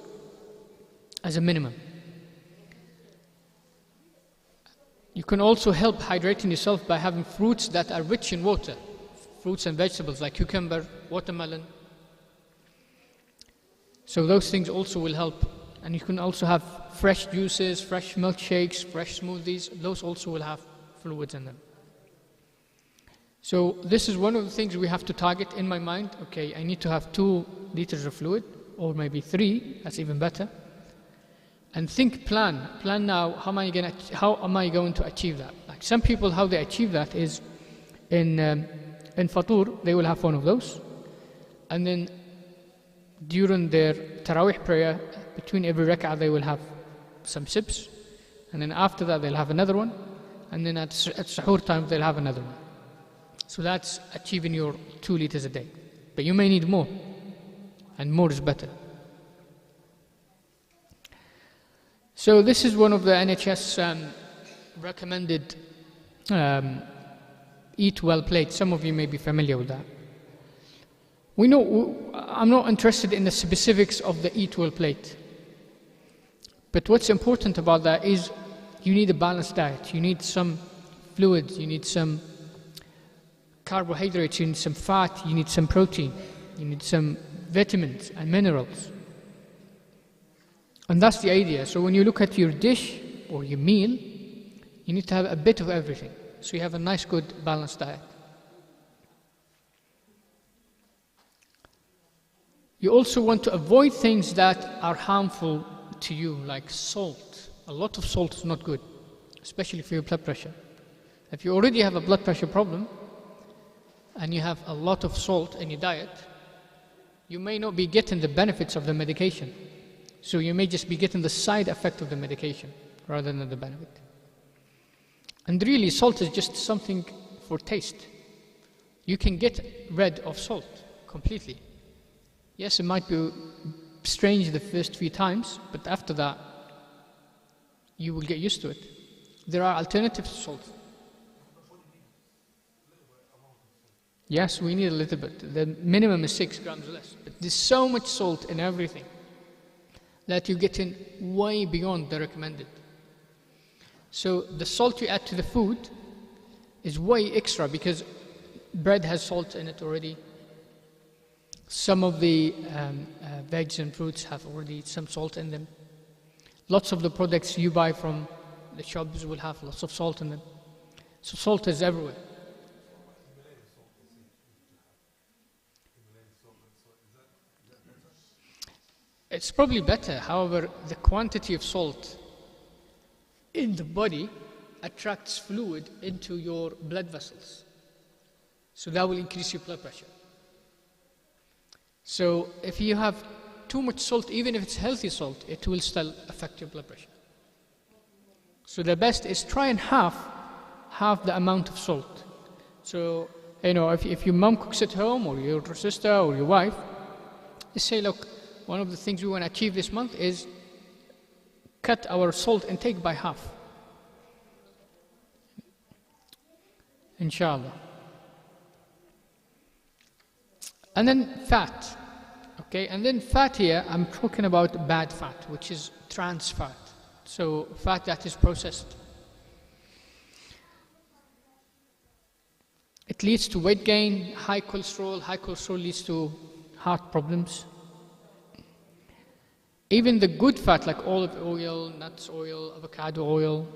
D: as a minimum. You can also help hydrating yourself by having fruits that are rich in water. Fruits and vegetables like cucumber, watermelon. So those things also will help. And you can also have fresh juices, fresh milkshakes, fresh smoothies. Those also will have fluids in them. So this is one of the things we have to target in my mind. Okay, I need to have 2 liters of fluid, or maybe 3, that's even better. And plan now, how am I going to achieve that? Like some people, how they achieve that is in Fatur, they will have one of those. And then during their Taraweeh prayer, between every rak'ah, they will have some sips. And then after that, they'll have another one. And then at Sahur time, they'll have another one. So that's achieving your 2 liters a day. But you may need more. And more is better. So this is one of the NHS recommended eat well plates. Some of you may be familiar with that. We know, I'm not interested in the specifics of the eat well plate. But what's important about that is you need a balanced diet. You need some fluids, you need some carbohydrates, you need some fat, you need some protein, you need some vitamins and minerals. And that's the idea. So when you look at your dish or your meal, you need to have a bit of everything. So you have a nice, good, balanced diet. You also want to avoid things that are harmful to you, like salt. A lot of salt is not good, especially for your blood pressure. If you already have a blood pressure problem and you have a lot of salt in your diet, you may not be getting the benefits of the medication. So you may just be getting the side effect of the medication rather than the benefit. And really, salt is just something for taste. You can get rid of salt completely. Yes, it might be strange the first few times, but after that, you will get used to it. There are alternatives to salt. Yes, we need a little bit. The minimum is 6 grams less. But there's so much salt in everything that you're getting way beyond the recommended. So the salt you add to the food is way extra because bread has salt in it already. Some of the veggies and fruits have already some salt in them. Lots of the products you buy from the shops will have lots of salt in them. So salt is everywhere. It's probably better. However, the quantity of salt in the body attracts fluid into your blood vessels. So that will increase your blood pressure. So if you have too much salt, even if it's healthy salt, it will still affect your blood pressure. So the best is try and half the amount of salt. So, if your mom cooks at home, or your sister, or your wife, just say, look, one of the things we want to achieve this month is cut our salt intake by half. Inshallah. And then fat. Okay, and then fat here, I'm talking about bad fat, which is trans fat. So fat that is processed. It leads to weight gain, high cholesterol. High cholesterol leads to heart problems. Even the good fat like olive oil, nuts oil, avocado oil,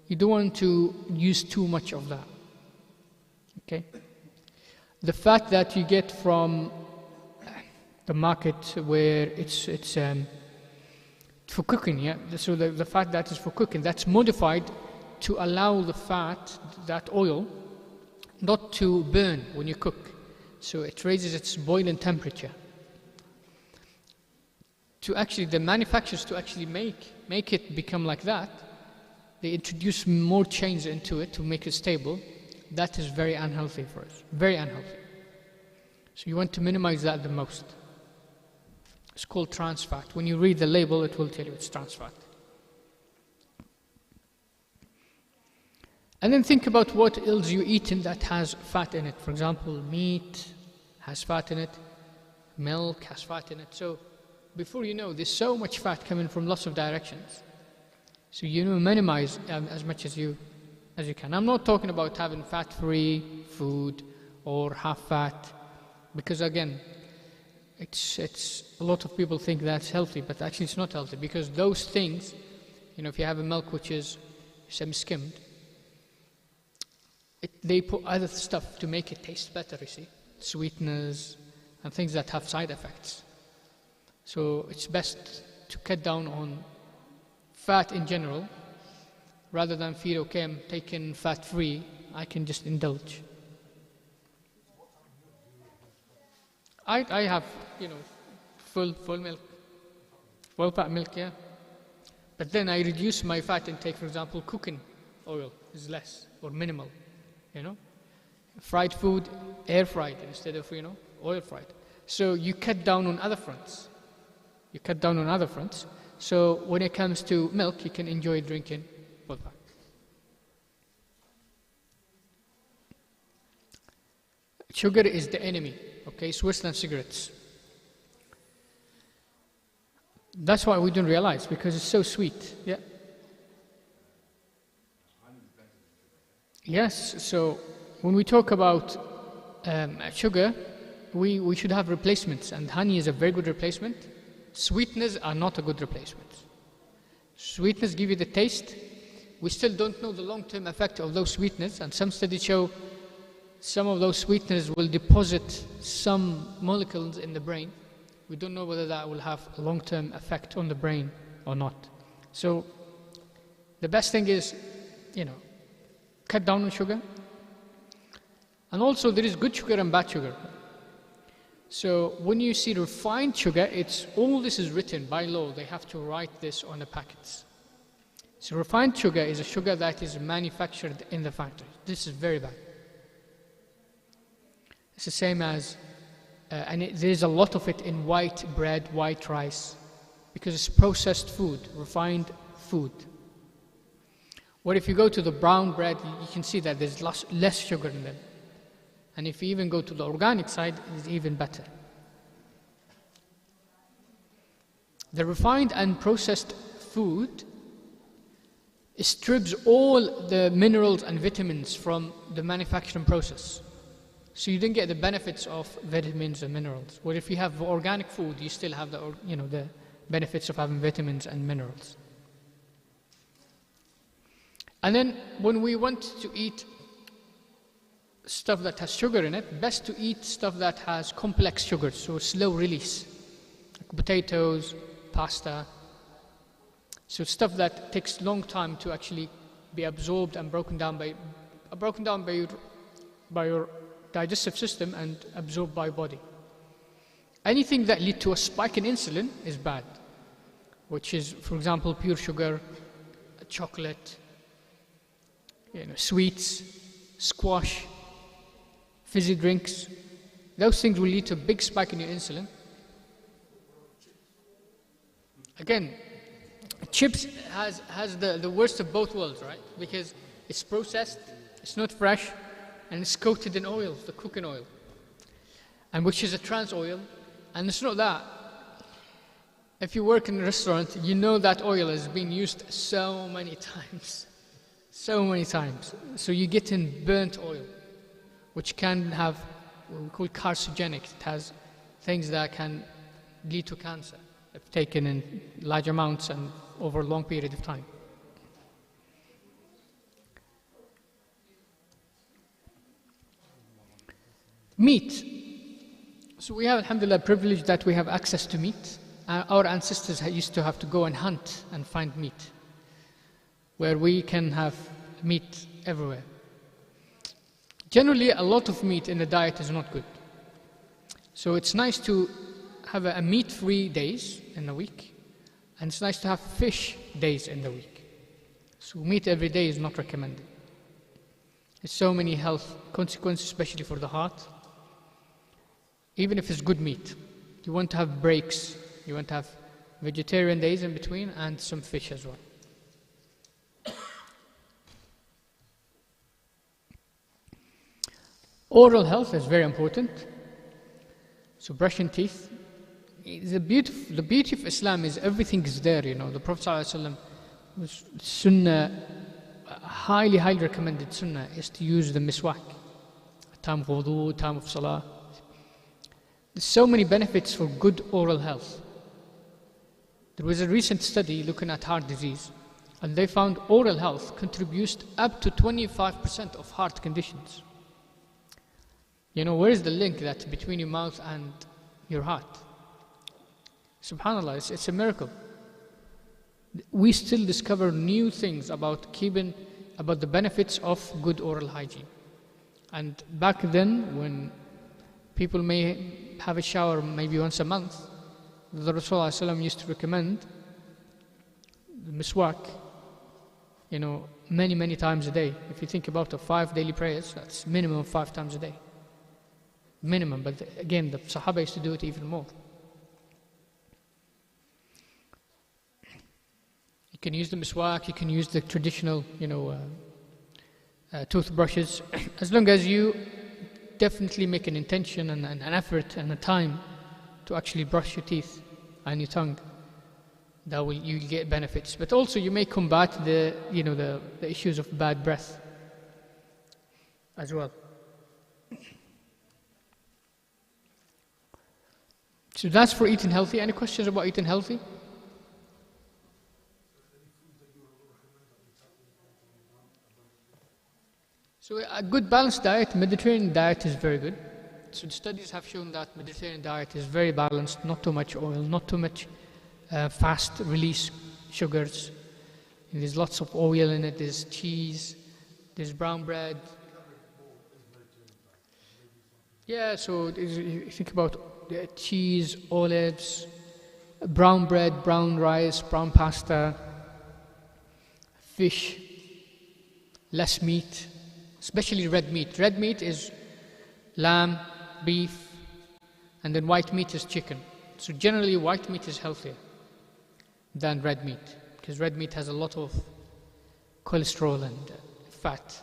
D: you don't want to use too much of that. Okay? The fat that you get from the market where it's for cooking, yeah? So the fat that is for cooking, that's modified to allow the fat, that oil, not to burn when you cook. So it raises its boiling temperature. The manufacturers to actually make it become like that, they introduce more chains into it to make it stable. That is very unhealthy for us, very unhealthy. So you want to minimize that the most. It's called trans fat. When you read the label, it will tell you it's trans fat. And then think about what else you eat that has fat in it. For example, meat has fat in it, milk has fat in it. So before you know, there's so much fat coming from lots of directions. So minimize as much as you can. I'm not talking about having fat-free food or half fat, because again, it's a lot of people think that's healthy, but actually it's not healthy, because those things, if you have a milk which is semi-skimmed, they put other stuff to make it taste better, you see, sweeteners and things that have side effects. So it's best to cut down on fat in general, rather than feel, okay, I'm taking fat-free, I can just indulge. I have, full milk, full fat milk, yeah. But then I reduce my fat intake. For example, cooking oil is less or minimal, Fried food, air fried instead of, oil fried. So you cut down on other fronts. So when it comes to milk, you can enjoy drinking full fat. Sugar is the enemy. Okay, it's worse than cigarettes. That's why we don't realize, because it's so sweet. Yeah. Yes, so when we talk about sugar, we should have replacements, and honey is a very good replacement. Sweeteners are not a good replacement. Sweeteners give you the taste. We still don't know the long-term effect of those sweeteners, and some studies show some of those sweeteners will deposit some molecules in the brain. We don't know whether that will have a long-term effect on the brain or not. So the best thing is, cut down on sugar. And also there is good sugar and bad sugar. So when you see refined sugar, all this is written by law. They have to write this on the packets. So refined sugar is a sugar that is manufactured in the factory. This is very bad. It's the same as, there's a lot of it in white bread, white rice, because it's processed food, refined food. Or if you go to the brown bread, you can see that there's less sugar in them. And if you even go to the organic side, it's even better. The refined and processed food strips all the minerals and vitamins from the manufacturing process. So you don't get the benefits of vitamins and minerals. Where if you have organic food, you still have the benefits of having vitamins and minerals. And then when we want to eat stuff that has sugar in it, best to eat stuff that has complex sugars, so slow release, like potatoes, pasta. So stuff that takes long time to actually be absorbed and broken down by your digestive system and absorbed by body. Anything that leads to a spike in insulin is bad, which is, for example, pure sugar, chocolate, sweets, squash, fizzy drinks. Those things will lead to a big spike in your insulin. Again, chips has the worst of both worlds, right? Because it's processed, it's not fresh, and it's coated in oil, the cooking oil, and which is a trans oil. And it's not that. If you work in a restaurant, you know that oil has been used so many times. So you're getting burnt oil. which can have what we call carcinogenic. It has things that can lead to cancer if taken in large amounts and over a long period of time. Meat. So we have, alhamdulillah, privilege that we have access to meat. Our ancestors used to have to go and hunt and find meat, where we can have meat everywhere. Generally, a lot of meat in the diet is not good. So it's nice to have a meat-free days in the week, and it's nice to have fish days in the week. So meat every day is not recommended. There's so many health consequences, especially for the heart. Even if it's good meat, you want to have breaks. You want to have vegetarian days in between and some fish as well. Oral health is very important. So brushing teeth. The beauty of Islam is everything is there, you know. The Prophet ﷺ was sunnah, highly recommended sunnah is to use the miswak. Time of wudu, time of salah. There's so many benefits for good oral health. There was a recent study looking at heart disease, and they found oral health contributes up to 25% of heart conditions. You know, where is the link that's between your mouth and your heart? SubhanAllah, it's a miracle. We still discover new things about the benefits of good oral hygiene. And back then, when people may have a shower maybe once a month, the Rasulullah used to recommend the miswak, you know, many times a day. If you think about the 5 daily prayers, that's minimum 5 times a day. Minimum, but again, the Sahaba used to do it even more. You can use the miswak, you can use the traditional, toothbrushes, as long as you definitely make an intention and an effort and a time to actually brush your teeth and your tongue. You'll get benefits. But also you may combat the issues of bad breath as well. So that's for eating healthy. Any questions about eating healthy? So a good balanced diet, Mediterranean diet is very good. So the studies have shown that Mediterranean diet is very balanced, not too much oil, not too much fast release sugars. And there's lots of oil in it, there's cheese, there's brown bread. Yeah, so you think about cheese, olives, brown bread, brown rice, brown pasta, fish, less meat, especially red meat. Red meat is lamb, beef, and then white meat is chicken. So generally white meat is healthier than red meat, because red meat has a lot of cholesterol and fat.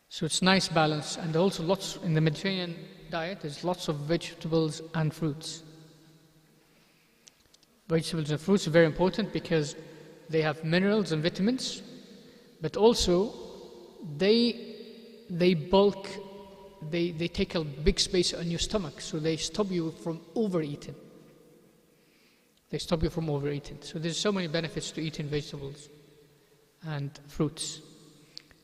D: So it's nice balance, and also lots in the Mediterranean diet, there's lots of vegetables and fruits. Vegetables and fruits are very important because they have minerals and vitamins, but also they bulk, they take a big space on your stomach, so they stop you from overeating. So there's so many benefits to eating vegetables and fruits.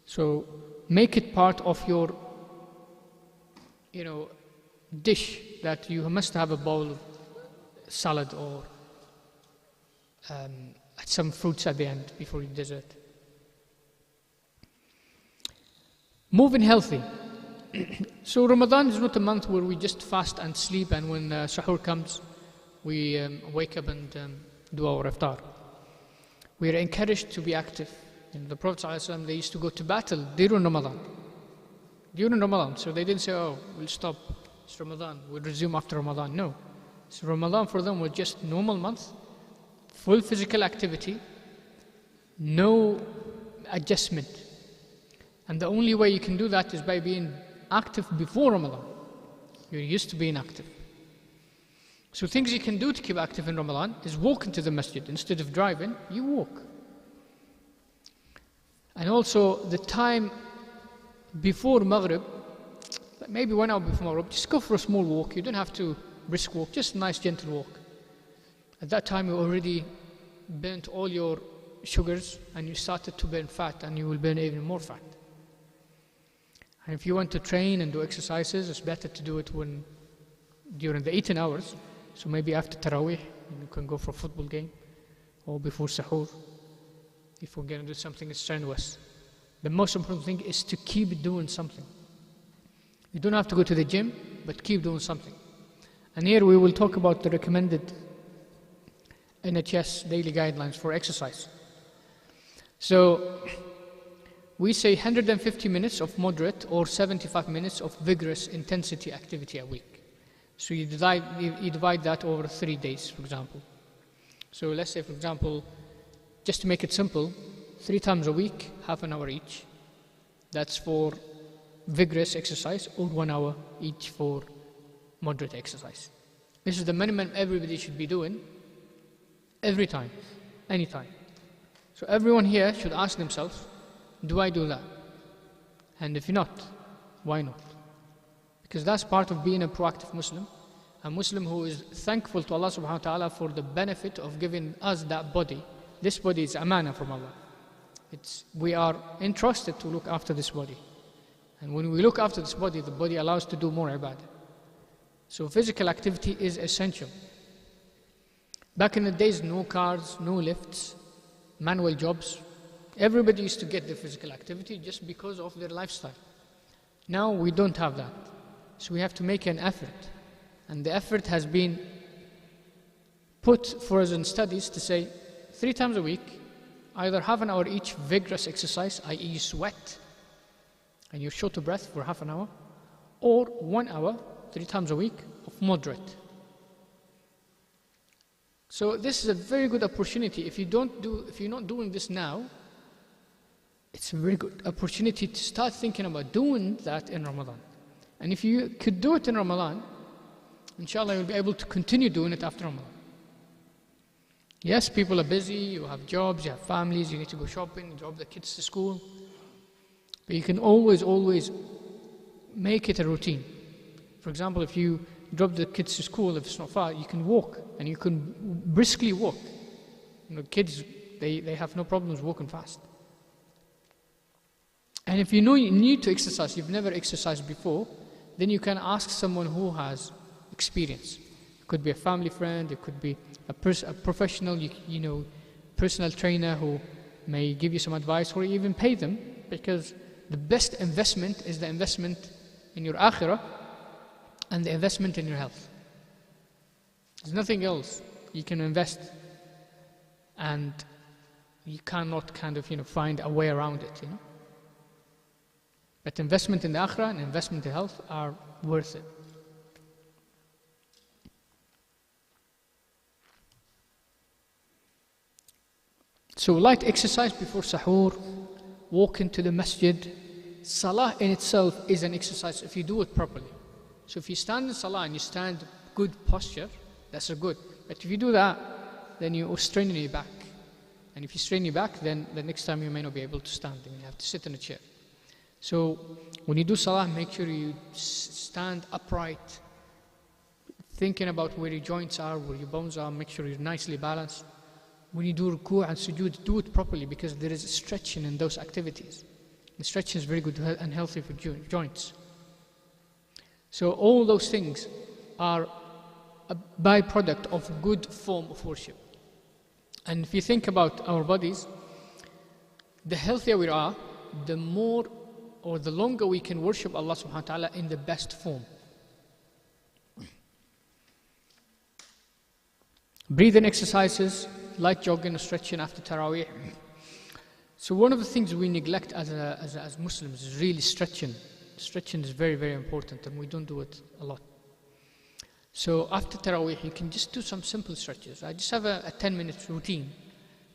D: So make it part of your, dish, that you must have a bowl of salad or some fruits at the end before your dessert. Moving healthy. So Ramadan is not a month where we just fast and sleep, and when sahur comes, we wake up and do our iftar. We are encouraged to be active. The Prophet ﷺ, they used to go to battle during Ramadan. So they didn't say, oh, we'll stop, it's Ramadan, we'll resume after Ramadan. No. So Ramadan for them was just normal month, full physical activity, no adjustment. And the only way you can do that is by being active before Ramadan. You're used to being active. So things you can do to keep active in Ramadan is walk into the masjid. Instead of driving, you walk. And also the time before Maghrib like maybe 1 hour before Maghrib, just go for a small walk. You don't have to brisk walk, just a nice gentle walk. At that time you already burnt all your sugars and you started to burn fat, and you will burn even more fat. And if you want to train and do exercises, it's better to do it during the eating hours. So maybe after Taraweeh, you can go for a football game, or before Sahur, if we're going to do something strenuous. The most important thing is to keep doing something. You don't have to go to the gym, but keep doing something. And here we will talk about the recommended NHS daily guidelines for exercise. So we say 150 minutes of moderate or 75 minutes of vigorous intensity activity a week. So you divide that over 3 days, for example. So let's say, for example, just to make it simple, 3 times a week, half an hour each. That's for vigorous exercise, or 1 hour each for moderate exercise. This is the minimum everybody should be doing every time, anytime. So everyone here should ask themselves, do I do that? And if not, why not? Because that's part of being a proactive Muslim, a Muslim who is thankful to Allah subhanahu wa ta'ala for the benefit of giving us that body. This body is amana from Allah. We are entrusted to look after this body. And when we look after this body, the body allows us to do more ibadah. So physical activity is essential. Back in the days, no cars, no lifts, manual jobs. Everybody used to get their physical activity just because of their lifestyle. Now we don't have that. So we have to make an effort. And the effort has been put for us in studies to say 3 times a week, either half an hour each vigorous exercise, i.e. you sweat and you're short of breath for half an hour, or 1 hour, 3 times a week of moderate. So this is a very good opportunity. If you're not doing this now, it's a very good opportunity to start thinking about doing that in Ramadan. And if you could do it in Ramadan, inshallah you'll be able to continue doing it after Ramadan. Yes, people are busy, you have jobs, you have families, you need to go shopping, drop the kids to school. But you can always make it a routine. For example, if you drop the kids to school, if it's not far, you can walk, and you can briskly walk. Kids, they have no problems walking fast. And if you know you need to exercise, you've never exercised before, then you can ask someone who has experience. It could be a family friend, it could be a professional, personal trainer who may give you some advice, or even pay them, because the best investment is the investment in your akhirah and the investment in your health. There's nothing else you can invest, and you cannot find a way around it. But investment in the akhirah and investment in health are worth it. So light exercise before sahur, walk into the masjid. Salah in itself is an exercise if you do it properly. So if you stand in salah and you stand good posture, that's a good. But if you do that, then you are straining your back. And if you strain your back, then the next time you may not be able to stand, and you have to sit in a chair. So when you do salah, make sure you stand upright, thinking about where your joints are, where your bones are, make sure you're nicely balanced. When you do ruku' and sujood, do it properly, because there is stretching in those activities. And stretching is very good and healthy for joints. So all those things are a byproduct of a good form of worship. And if you think about our bodies, the healthier we are, the more or the longer we can worship Allah subhanahu wa ta'ala in the best form. Breathing exercises, light jogging or stretching after Taraweeh. So one of the things we neglect as Muslims is really stretching. Stretching is very, very important, and we don't do it a lot. So after Taraweeh, you can just do some simple stretches. I just have a 10-minute routine,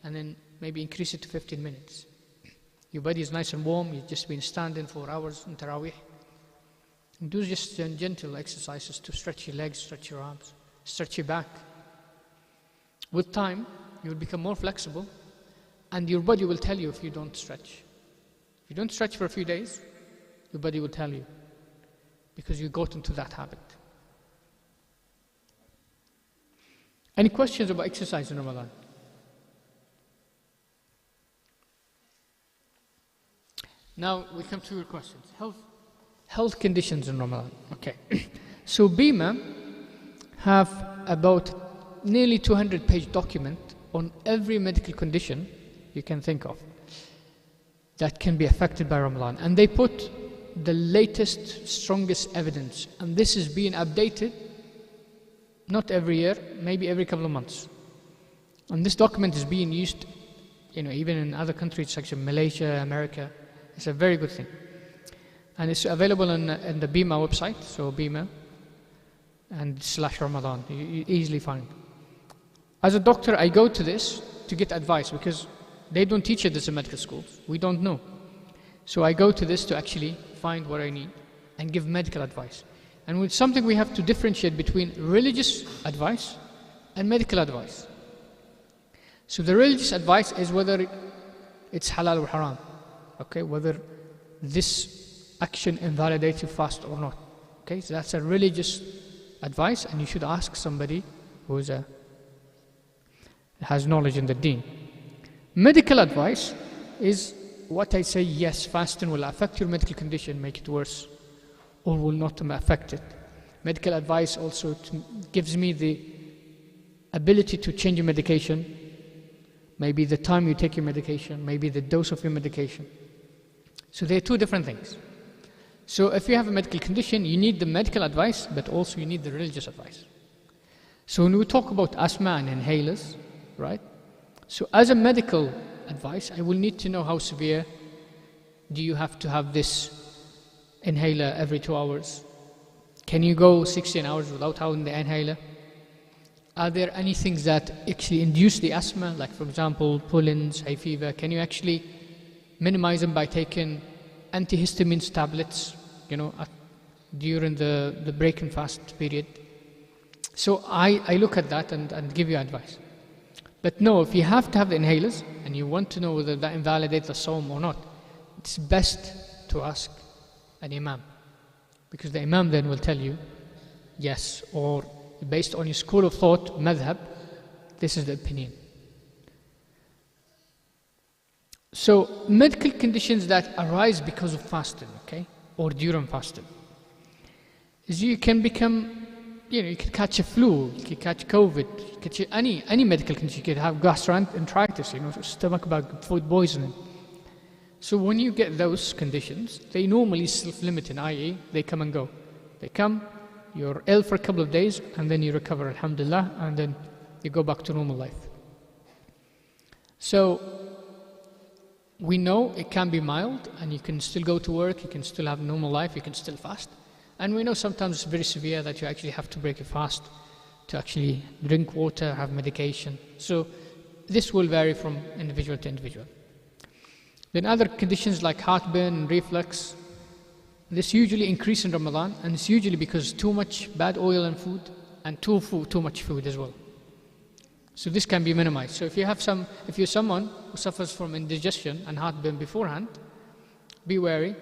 D: and then maybe increase it to 15 minutes. Your body is nice and warm, you've just been standing for hours in Taraweeh. And do just gentle exercises to stretch your legs, stretch your arms, stretch your back. With time, you will become more flexible, and your body will tell you if you don't stretch. If you don't stretch for a few days, your body will tell you. because you got into that habit. Any questions about exercise in Ramadan? Now we come to your questions. Health conditions in Ramadan. Okay. So BIMA have about nearly 200-page document on every medical condition you can think of that can be affected by Ramadan. And they put the latest, strongest evidence. And this is being updated, not every year, maybe every couple of months. And this document is being used, even in other countries such as Malaysia, America. It's a very good thing. And it's available in the BIMA website, so BIMA and /Ramadan. You easily find. As a doctor, I go to this to get advice because they don't teach it this in medical schools. We don't know. So I go to this to actually find what I need and give medical advice. And with something we have to differentiate between religious advice and medical advice. So the religious advice is whether it's halal or haram. Okay, whether this action invalidates your fast or not. Okay, so that's a religious advice, and you should ask somebody who has knowledge in the deen. Medical advice is what I say, yes, fasting will affect your medical condition, make it worse, or will not affect it. Medical advice also gives me the ability to change your medication, maybe the time you take your medication, maybe the dose of your medication. So they're two different things. So if you have a medical condition, you need the medical advice, but also you need the religious advice. So when we talk about asthma and inhalers, right? So as a medical advice, I will need to know how severe do you have to have this inhaler every 2 hours. Can you go 16 hours without having the inhaler? Are there any things that actually induce the asthma, like for example, pollens, hay fever? Can you actually minimize them by taking antihistamines tablets, during the break and fast period? So I look at that and give you advice. But no, if you have to have the inhalers and you want to know whether that invalidates the Sawm or not, it's best to ask an imam, because the imam then will tell you yes, or based on your school of thought, madhab, this is the opinion. So medical conditions that arise because of fasting, okay, or during fasting, is you can become, you can catch a flu, you can catch COVID, you can catch any medical condition. You can have gastroenteritis, stomach bug, food poisoning. So when you get those conditions, they normally self-limiting, i.e. they come and go. They come, you're ill for a couple of days, and then you recover, alhamdulillah, and then you go back to normal life. So we know it can be mild, and you can still go to work, you can still have normal life, you can still fast. And we know sometimes it's very severe that you actually have to break your fast to actually drink water, have medication. So this will vary from individual to individual. Then other conditions like heartburn and reflux, this usually increase in Ramadan, and it's usually because too much bad oil in food and too much food as well. So this can be minimized. So if you're someone who suffers from indigestion and heartburn beforehand, be wary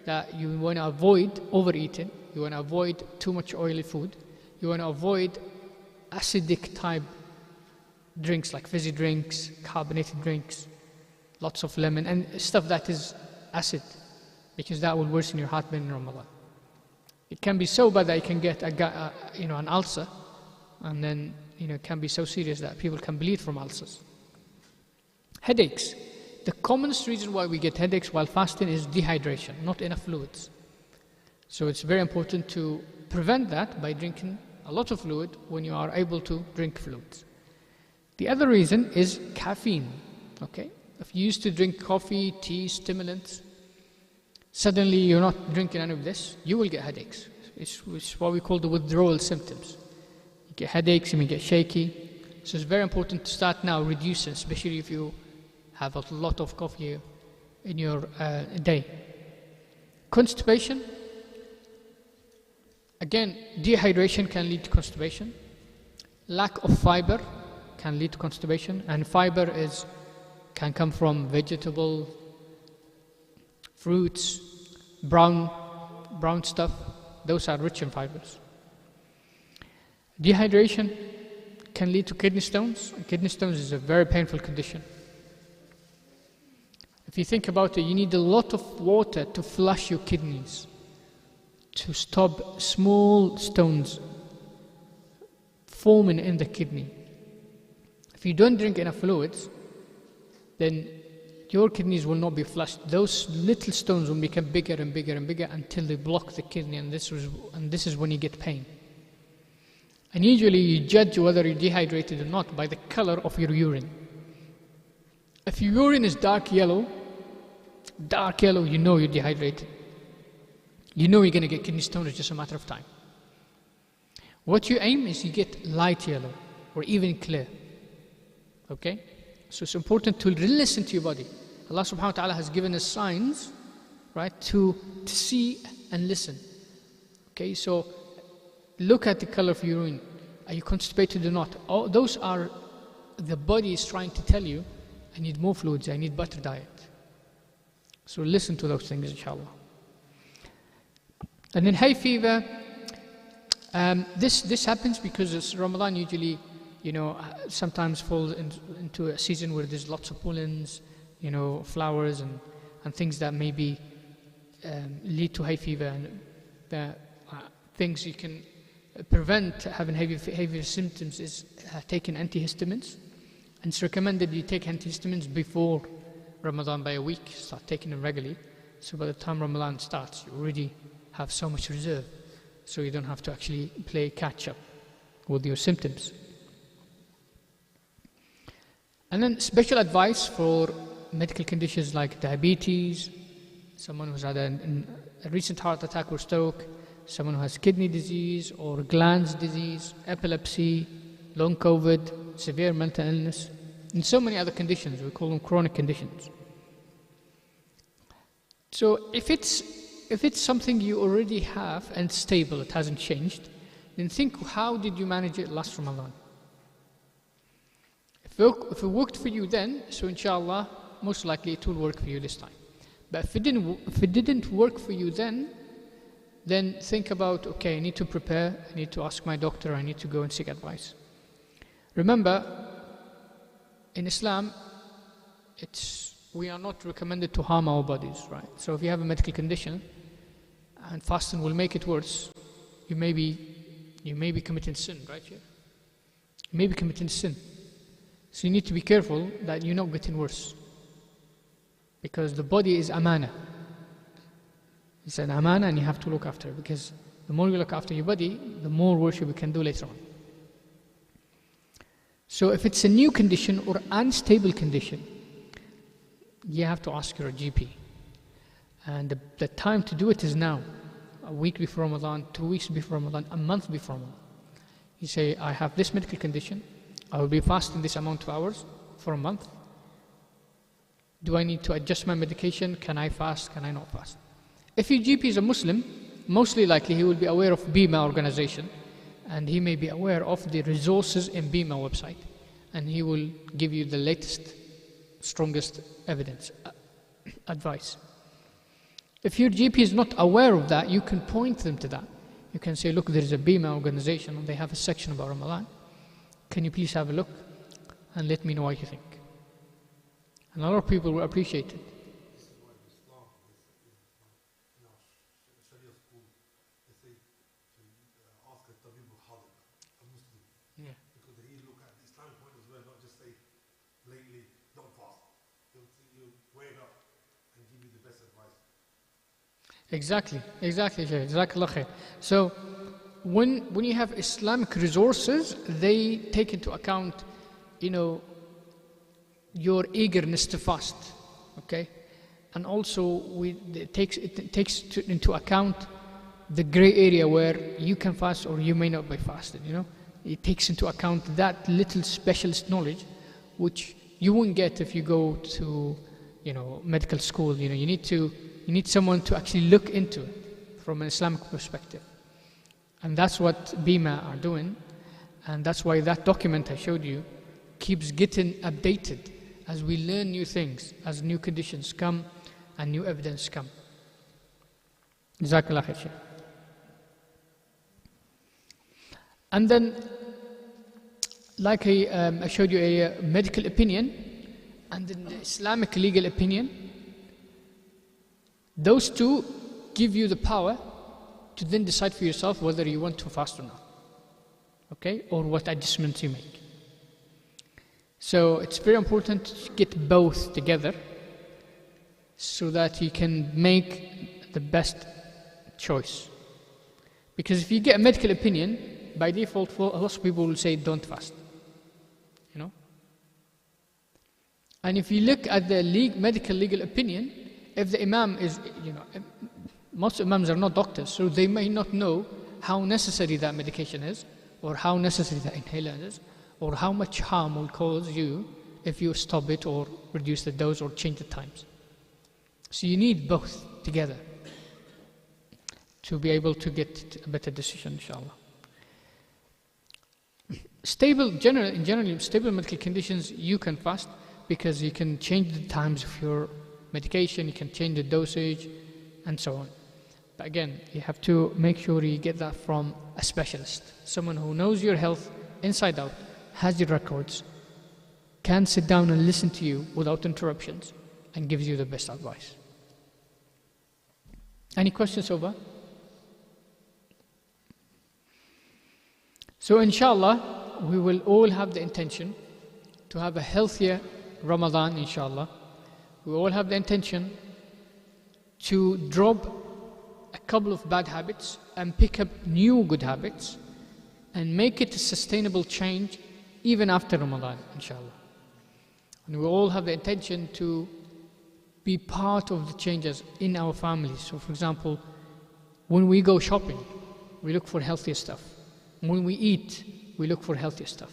D: that you want to avoid overeating, you want to avoid too much oily food, you want to avoid acidic type drinks like fizzy drinks, carbonated drinks, lots of lemon, and stuff that is acid, because that will worsen your heartburn in Ramadan. It can be so bad that you can get an ulcer, and then it can be so serious that people can bleed from ulcers. Headaches. The commonest reason why we get headaches while fasting is dehydration, not enough fluids. So it's very important to prevent that by drinking a lot of fluid when you are able to drink fluids. The other reason is caffeine. Okay, if you used to drink coffee, tea, stimulants, suddenly you're not drinking any of this, you will get headaches. It's what we call the withdrawal symptoms. You get headaches, you may get shaky. So it's very important to start now reducing, especially if you have a lot of coffee in your day. Constipation. Again, dehydration can lead to constipation. Lack of fiber can lead to constipation, and fiber can come from vegetable, fruits, brown stuff, those are rich in fibers. Dehydration can lead to kidney stones. And kidney stones is a very painful condition. If you think about it, you need a lot of water to flush your kidneys, to stop small stones forming in the kidney. If you don't drink enough fluids, then your kidneys will not be flushed. Those little stones will become bigger and bigger and bigger until they block the kidney, and this is when you get pain. And usually you judge whether you're dehydrated or not by the color of your urine. If your urine is dark yellow, you know you're dehydrated. You know you're going to get kidney stones, it's just a matter of time. What you aim is you get light yellow or even clear. Okay? So it's important to listen to your body. Allah subhanahu wa ta'ala has given us signs, right, to see and listen. Okay, so look at the color of your urine. Are you constipated or not? All those are, the body is trying to tell you, I need more fluids, I need better diet. So listen to those things, inshallah. And then hay fever, this happens because it's Ramadan usually, sometimes falls into a season where there's lots of pollens, flowers and things that maybe lead to hay fever, and the things you can prevent having hay fever symptoms is taking antihistamines. And it's recommended you take antihistamines before Ramadan by a week, start taking them regularly. So by the time Ramadan starts, you already have so much reserve, so you don't have to actually play catch up with your symptoms. And then special advice for medical conditions like diabetes, someone who's had a recent heart attack or stroke, someone who has kidney disease or glands disease, epilepsy, long COVID, severe mental illness, and so many other conditions. We call them chronic conditions. So if it's something you already have and stable, it hasn't changed, then think, how did you manage it last Ramadan? If it worked for you then, so inshallah, most likely it will work for you this time. But if it didn't work for you then think about, okay, I need to prepare, I need to ask my doctor, I need to go and seek advice. Remember, in Islam, we are not recommended to harm our bodies, right? So if you have a medical condition and fasting will make it worse, you may be committing sin, right? You may be committing sin. So you need to be careful that you're not getting worse. Because the body is amana. It's an amana and you have to look after it, because the more you look after your body, the more worship you can do later on. So if it's a new condition or unstable condition, you have to ask your GP. And the time to do it is now. A week before Ramadan, 2 weeks before Ramadan, a month before Ramadan. You say, I have this medical condition, I will be fasting this amount of hours for a month. Do I need to adjust my medication? Can I fast? Can I not fast? If your GP is a Muslim, mostly likely he will be aware of BIMA organization, and he may be aware of the resources in BIMA website, and he will give you the latest, strongest evidence, advice. If your GP is not aware of that, you can point them to that. You can say, look, there is a BIMA organization, and they have a section about Ramadan. Can you please have a look and let me know what you think? And a lot of people will appreciate it.
A: This is why Islam in our Sharia school, they say to ask a tabib al-hadir, a Muslim.
D: Yeah.
A: Because he look at the Islamic point as well, not just say blatantly, don't fast. He'll weigh it up and give you the best advice.
D: Exactly, Shaykh. Jazakallah khair. So when you have Islamic resources, they take into account, your eagerness to fast, okay? And also it takes into account the gray area where you can fast or you may not be fasted, It takes into account that little specialist knowledge which you won't get if you go to, medical school. You need someone to actually look into it from an Islamic perspective. And that's what BIMA are doing, and that's why that document I showed you keeps getting updated as we learn new things, as new conditions come and new evidence come. Jazakallah khair. And then, like I showed you a medical opinion, and then the Islamic legal opinion, those two give you the power to then decide for yourself whether you want to fast or not, okay, or what adjustments you make. So it's very important to get both together so that you can make the best choice. Because if you get a medical opinion, by default, a lot of people will say don't fast, you know. And if you look at the medical legal opinion, if the imam is, you know, most imams are not doctors, so they may not know how necessary that medication is, or how necessary that inhaler is, or how much harm will cause you if you stop it or reduce the dose or change the times. So you need both together to be able to get a better decision, inshallah. In general, stable medical conditions, you can fast because you can change the times of your medication, you can change the dosage, and so on. But again, you have to make sure you get that from a specialist, someone who knows your health inside out, has your records, can sit down and listen to you without interruptions, and gives you the best advice. Any questions so far? So inshallah, we will all have the intention to have a healthier Ramadan, inshallah. We all have the intention to drop a couple of bad habits and pick up new good habits and make it a sustainable change even after Ramadan, inshallah. And we all have the intention to be part of the changes in our families. So for example, when we go shopping, we look for healthier stuff. When we eat, we look for healthier stuff.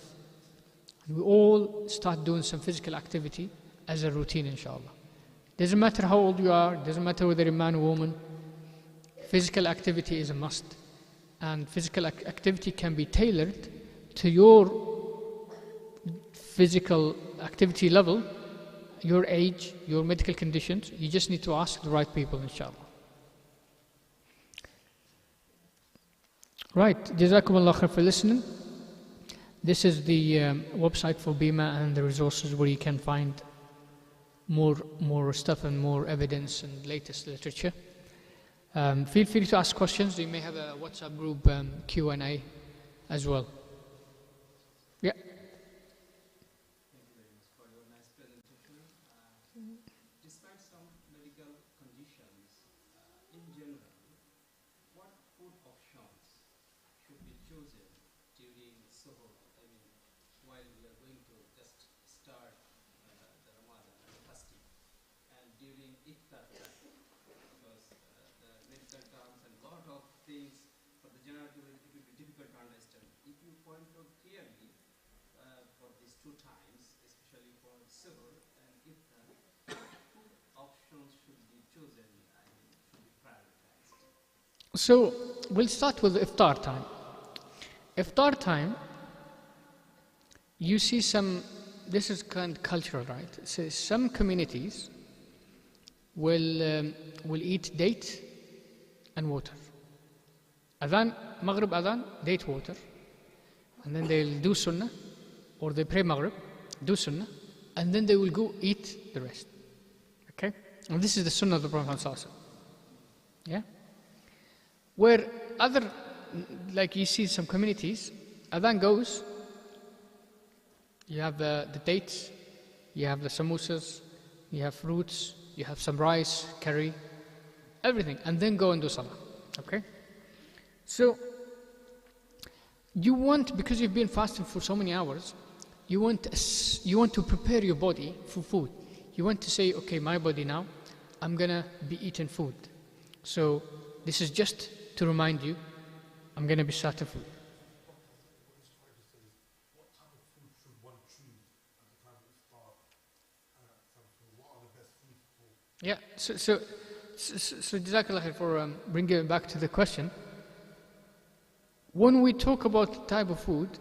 D: And we all start doing some physical activity as a routine, inshallah. Doesn't matter how old you are, doesn't matter whether you're a man or woman, physical activity is a must. And physical activity can be tailored to your physical activity level, your age, your medical conditions. You just need to ask the right people, inshallah. Right, Jazakumullah khair for listening. This is the website for BIMA and the resources where you can find more stuff and more evidence and latest literature. Feel free to ask questions. We may have a WhatsApp group Q&A as well. Yeah.
F: Thank you very much for your nice presentation. Despite some medical conditions, in general, what food options should be chosen during suhoor? I mean, while we are going to just start the Ramadan and fasting, and during iftar time, because the medical terms and lot of things for the general people it will be difficult to understand. If you point out clearly for these two times, especially for suhoor and iftar, food options should be chosen, I mean, should be prioritized.
D: So we'll start with iftar time. Iftar time, you see this is kind of cultural, right? So some communities will eat date and water. Adhan, Maghrib Adhan, date water. And then they'll do sunnah, or they pray Maghrib, do sunnah, and then they will go eat the rest. Okay? And this is the sunnah of the Prophet ﷺ. Yeah? Where other, like you see some communities, Adhan goes, you have the dates, you have the samosas, you have fruits, you have some rice, curry, everything, and then go and do salah. Okay? So, you want, because you've been fasting for so many hours, you want to prepare your body for food. You want to say, okay, my body now, I'm gonna be eating food. So, this is just to remind you, I'm gonna be starting food. Yeah, so Jazakallah khair for bringing it back to the question. When we talk about the type of food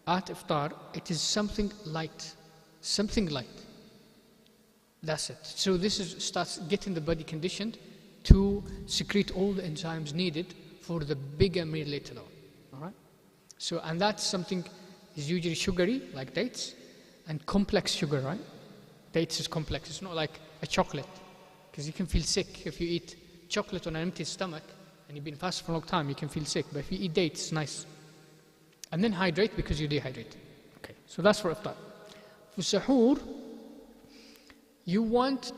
D: at iftar, it is something light. Something light. That's it. So this starts getting the body conditioned to secrete all the enzymes needed for the bigger meal later on. Alright? So, and that's something is usually sugary, like dates, and complex sugar, right? Dates is complex. It's not like a chocolate, because you can feel sick if you eat chocolate on an empty stomach and you've been fasting for a long time. You can feel sick, but if you eat dates, it's nice. And then hydrate because you dehydrate. Okay, so that's for iftar. For suhoor, you want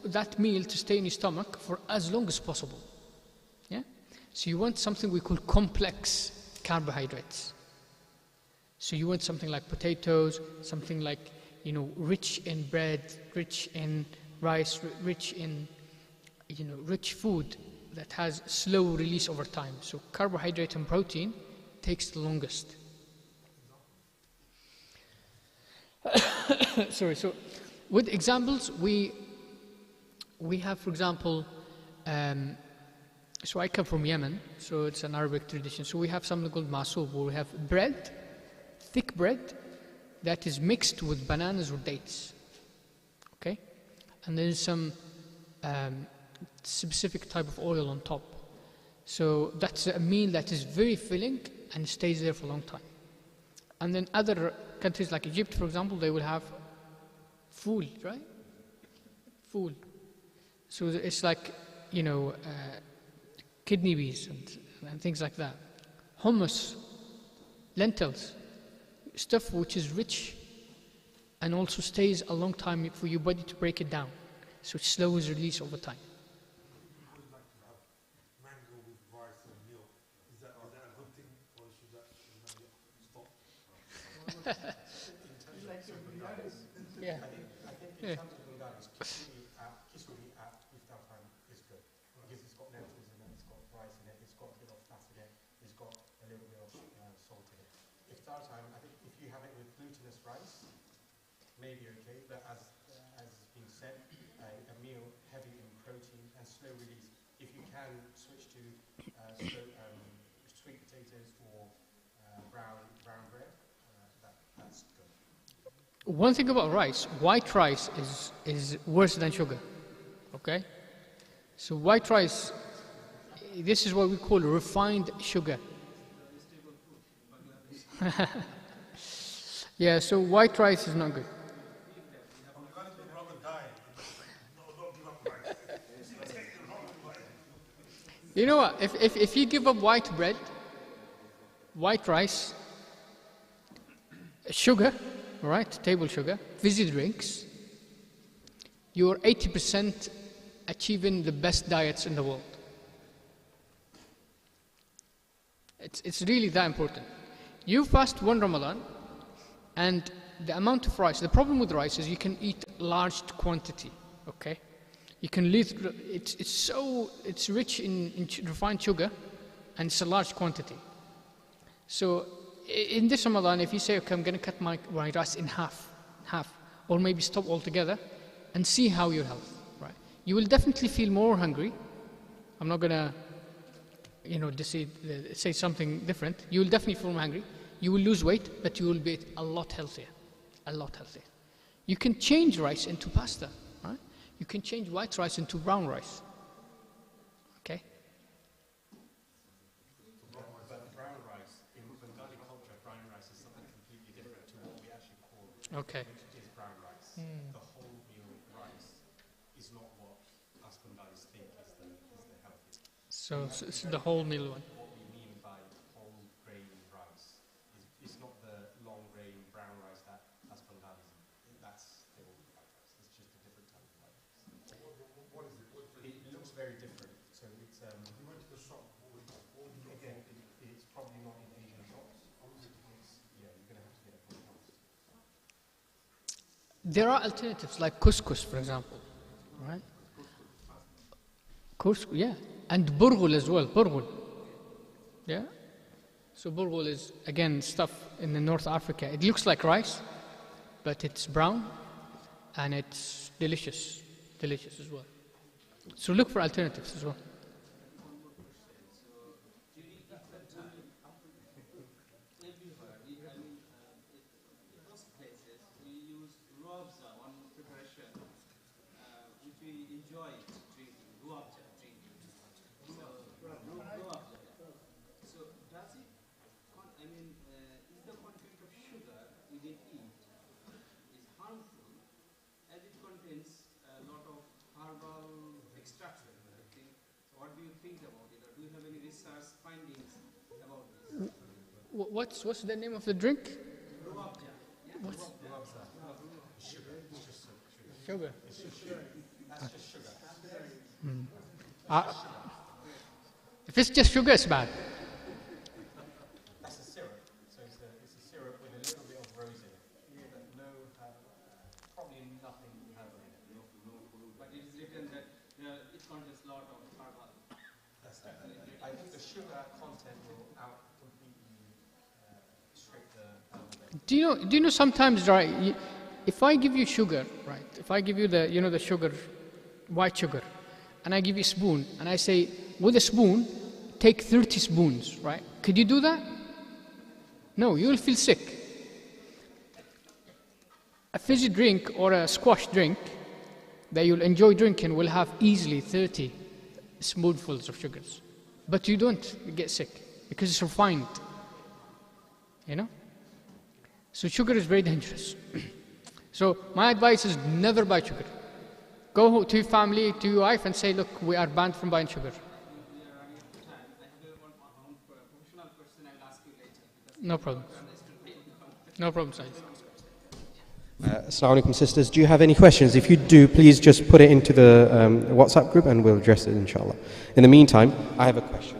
D: that meal to stay in your stomach for as long as possible. Yeah? So you want something we call complex carbohydrates. So you want something like potatoes, something like, rich in bread, rich in rice, rich in, rich food that has slow release over time. So carbohydrate and protein takes the longest. Sorry, so with examples, we have, for example, so I come from Yemen, so it's an Arabic tradition. So we have something called masoob, where we have bread, thick bread, that is mixed with bananas or dates. Okay? And then some specific type of oil on top. So that's a meal that is very filling and stays there for a long time. And then other countries like Egypt, for example, they will have fool, right? Fool. So it's like, kidney beans and things like that. Hummus, lentils, stuff which is rich and also stays a long time for your body to break it down. So it slows release over time.
A: People like to have mango with rice and milk. Is that a good thing, or should that stop?
D: Yeah.
B: I think in terms of guys, kisuri at iftar time is good because it's got lentils in it, it's got rice in it, it's got a bit of fat in it, it's got a little bit of salt in it. Iftar time, I think if you have it with glutinous rice, maybe okay, but as has been said, a meal heavy in protein and slow release. If you can switch to sweet potatoes or brown bread, that's good.
D: One thing about rice, white rice is worse than sugar. Okay? So white rice, this is what we call refined sugar. Yeah, so white rice is not good. You know what? If you give up white bread, white rice, sugar, right, table sugar, fizzy drinks, you're 80% achieving the best diets in the world. It's really that important. You fast one Ramadan, and the amount of rice, the problem with rice is you can eat large quantity, okay? You can live, it's rich in refined sugar, and it's a large quantity. So in this Ramadan, if you say, okay, I'm going to cut my rice in half, or maybe stop altogether, and see how your health, right? You will definitely feel more hungry. I'm not going to, say something different. You will definitely feel more hungry. You will lose weight, but you will be a lot healthier, a lot healthier. You can change rice into pasta, right? You can change white rice into brown rice. Okay?
B: But brown rice, in Bengali culture, brown rice is something completely different to what we actually call
D: Okay.
B: which is brown rice. The whole meal rice is not what us Bengalis think is the healthy.
D: So it's the whole meal one.
B: What we mean by whole grain rice is not the long grain brown rice that us Bengalis eat. That's the whole white rice. It's just a different type of white rice.
A: What is it?
B: It looks very different. So it's
A: You went to the shop.
B: again, it's probably not in Asian shops. You're going to have to get it from shops.
D: There are alternatives like couscous, for example, right? Couscous, yeah, and burghul as well. Burghul, yeah. So burghul is again stuff in the North Africa. It looks like rice, but it's brown, and it's delicious as well. So look for alternatives as well.
F: Most places we use ruabza, one preparation which we enjoy drinking, ruabza drinking. So, ruabza. So does it, think about it, or do you have any research findings about this?
D: What's the name of the drink? What's sugar?
A: That's just sugar.
D: If it's just sugar, it's bad.
B: That's a syrup. So it's a syrup with a little bit of rose in it. But no, probably nothing herbal in it.
F: But it is written that it contains a lot of herbal.
B: I think the sugar content will out completely strip the herbal.
D: Do you know sometimes, right? If I give you sugar, right? If I give you the sugar, white sugar, and I give you a spoon, and I say, with a spoon, take 30 spoons, right? Could you do that? No, you will feel sick. A fizzy drink or a squash drink that you'll enjoy drinking will have easily 30 spoonfuls of sugars. But you don't get sick because it's refined. You know? So sugar is very dangerous. So my advice is never buy sugar. Go to your family, to your wife and say, look, we are banned from buying sugar.
F: We are running out of time. I have one professional question I'll ask you later.
D: No problem. No problem, Saeed.
B: Assalamu alaikum, sisters. Do you have any questions? If you do, please just put it into the WhatsApp group and we'll address it, inshallah. In the meantime, I have a question.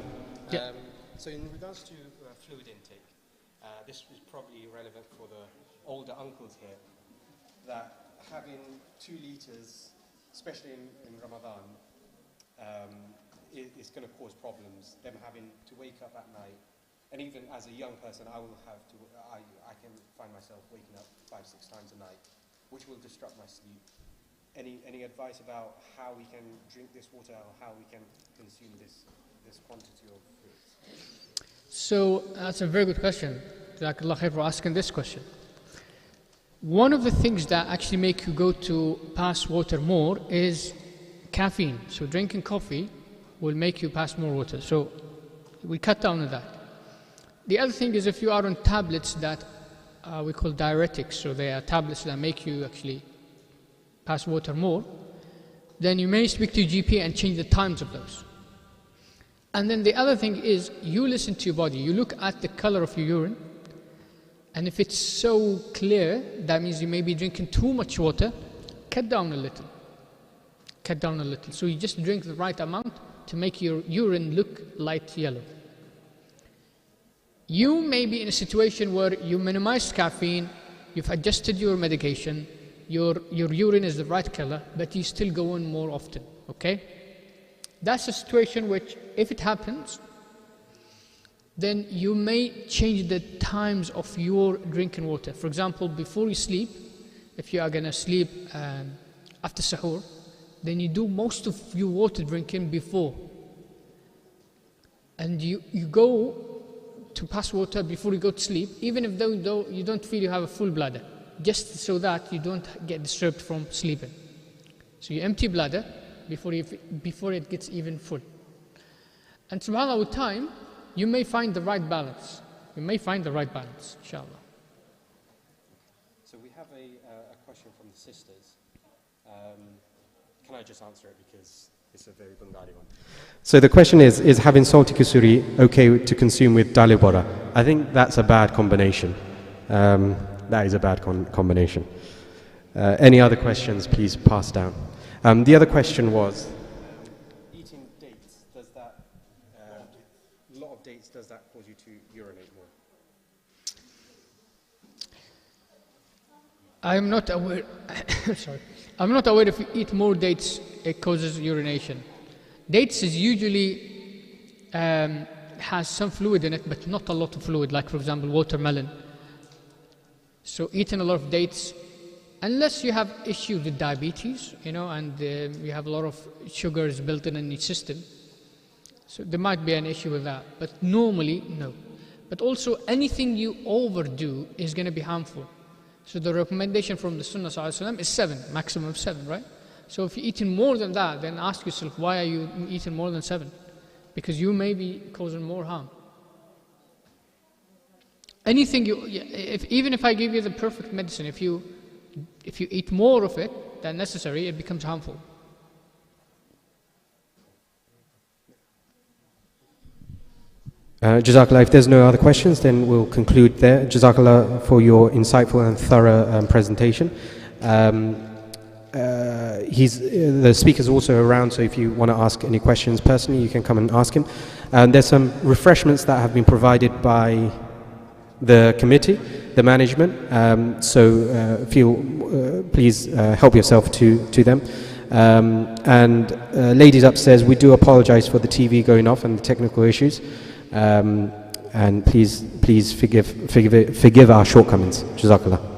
D: Yeah.
B: So in regards to fluid intake, this is probably relevant for the older uncles here, that having 2 liters, especially in Ramadan, is going to cause problems. Them having to wake up at night, and even as a young person, I can find myself waking up 5-6 times a night, which will disrupt my sleep. Any advice about how we can drink this water, or how we can consume this quantity of fluids?
D: So that's a very good question. Jazakallah khair for asking this question. One of the things that actually make you go to pass water more is caffeine. So drinking coffee will make you pass more water. So we cut down on that. The other thing is if you are on tablets that we call diuretics, so they are tablets that make you actually pass water more, then you may speak to your GP and change the times of those. And then the other thing is you listen to your body. You look at the color of your urine, and if it's so clear, that means you may be drinking too much water. Cut down a little. Cut down a little. So you just drink the right amount to make your urine look light yellow. You may be in a situation where you minimize caffeine, you've adjusted your medication, your urine is the right color, but you still go in more often, okay? That's a situation which, if it happens, then you may change the times of your drinking water. For example, before you sleep, if you are going to sleep after sahur, then you do most of your water drinking before. And you go to pass water before you go to sleep, even if though you don't feel you have a full bladder, just so that you don't get disturbed from sleeping. So you empty bladder before it gets even full. And subhanAllah, with time, you may find the right balance. You may find the right balance, inshallah.
B: So we have a question from the sisters. Can I just answer it because it's a very Bengali one? So the question is having salty kusuri okay to consume with dali bora? I think that's a bad combination. That is a bad combination. Any other questions, please pass down. The other question was, eating dates, does that, a lot of dates, does that cause you to urinate more?
D: I'm not aware, sorry. I'm not aware if you eat more dates, it causes urination. Dates is usually has some fluid in it, but not a lot of fluid, like for example watermelon. So eating a lot of dates, unless you have issues with diabetes, and you have a lot of sugars built in your system, so there might be an issue with that. But normally, no. But also, anything you overdo is going to be harmful. So the recommendation from the Sunnah ﷺ is 7, maximum of 7, right? So if you're eating more than that, then ask yourself, why are you eating more than 7? Because you may be causing more harm. Anything even if I give you the perfect medicine, if you eat more of it than necessary, it becomes harmful.
B: Jazakallah. If there's no other questions, then we'll conclude there. Jazakallah for your insightful and thorough presentation. The speaker's also around, so if you want to ask any questions personally, you can come and ask him. And there's some refreshments that have been provided by the committee, the management, please help yourself to them. And ladies upstairs, we do apologize for the TV going off and the technical issues. And please forgive our shortcomings. Jazakallah.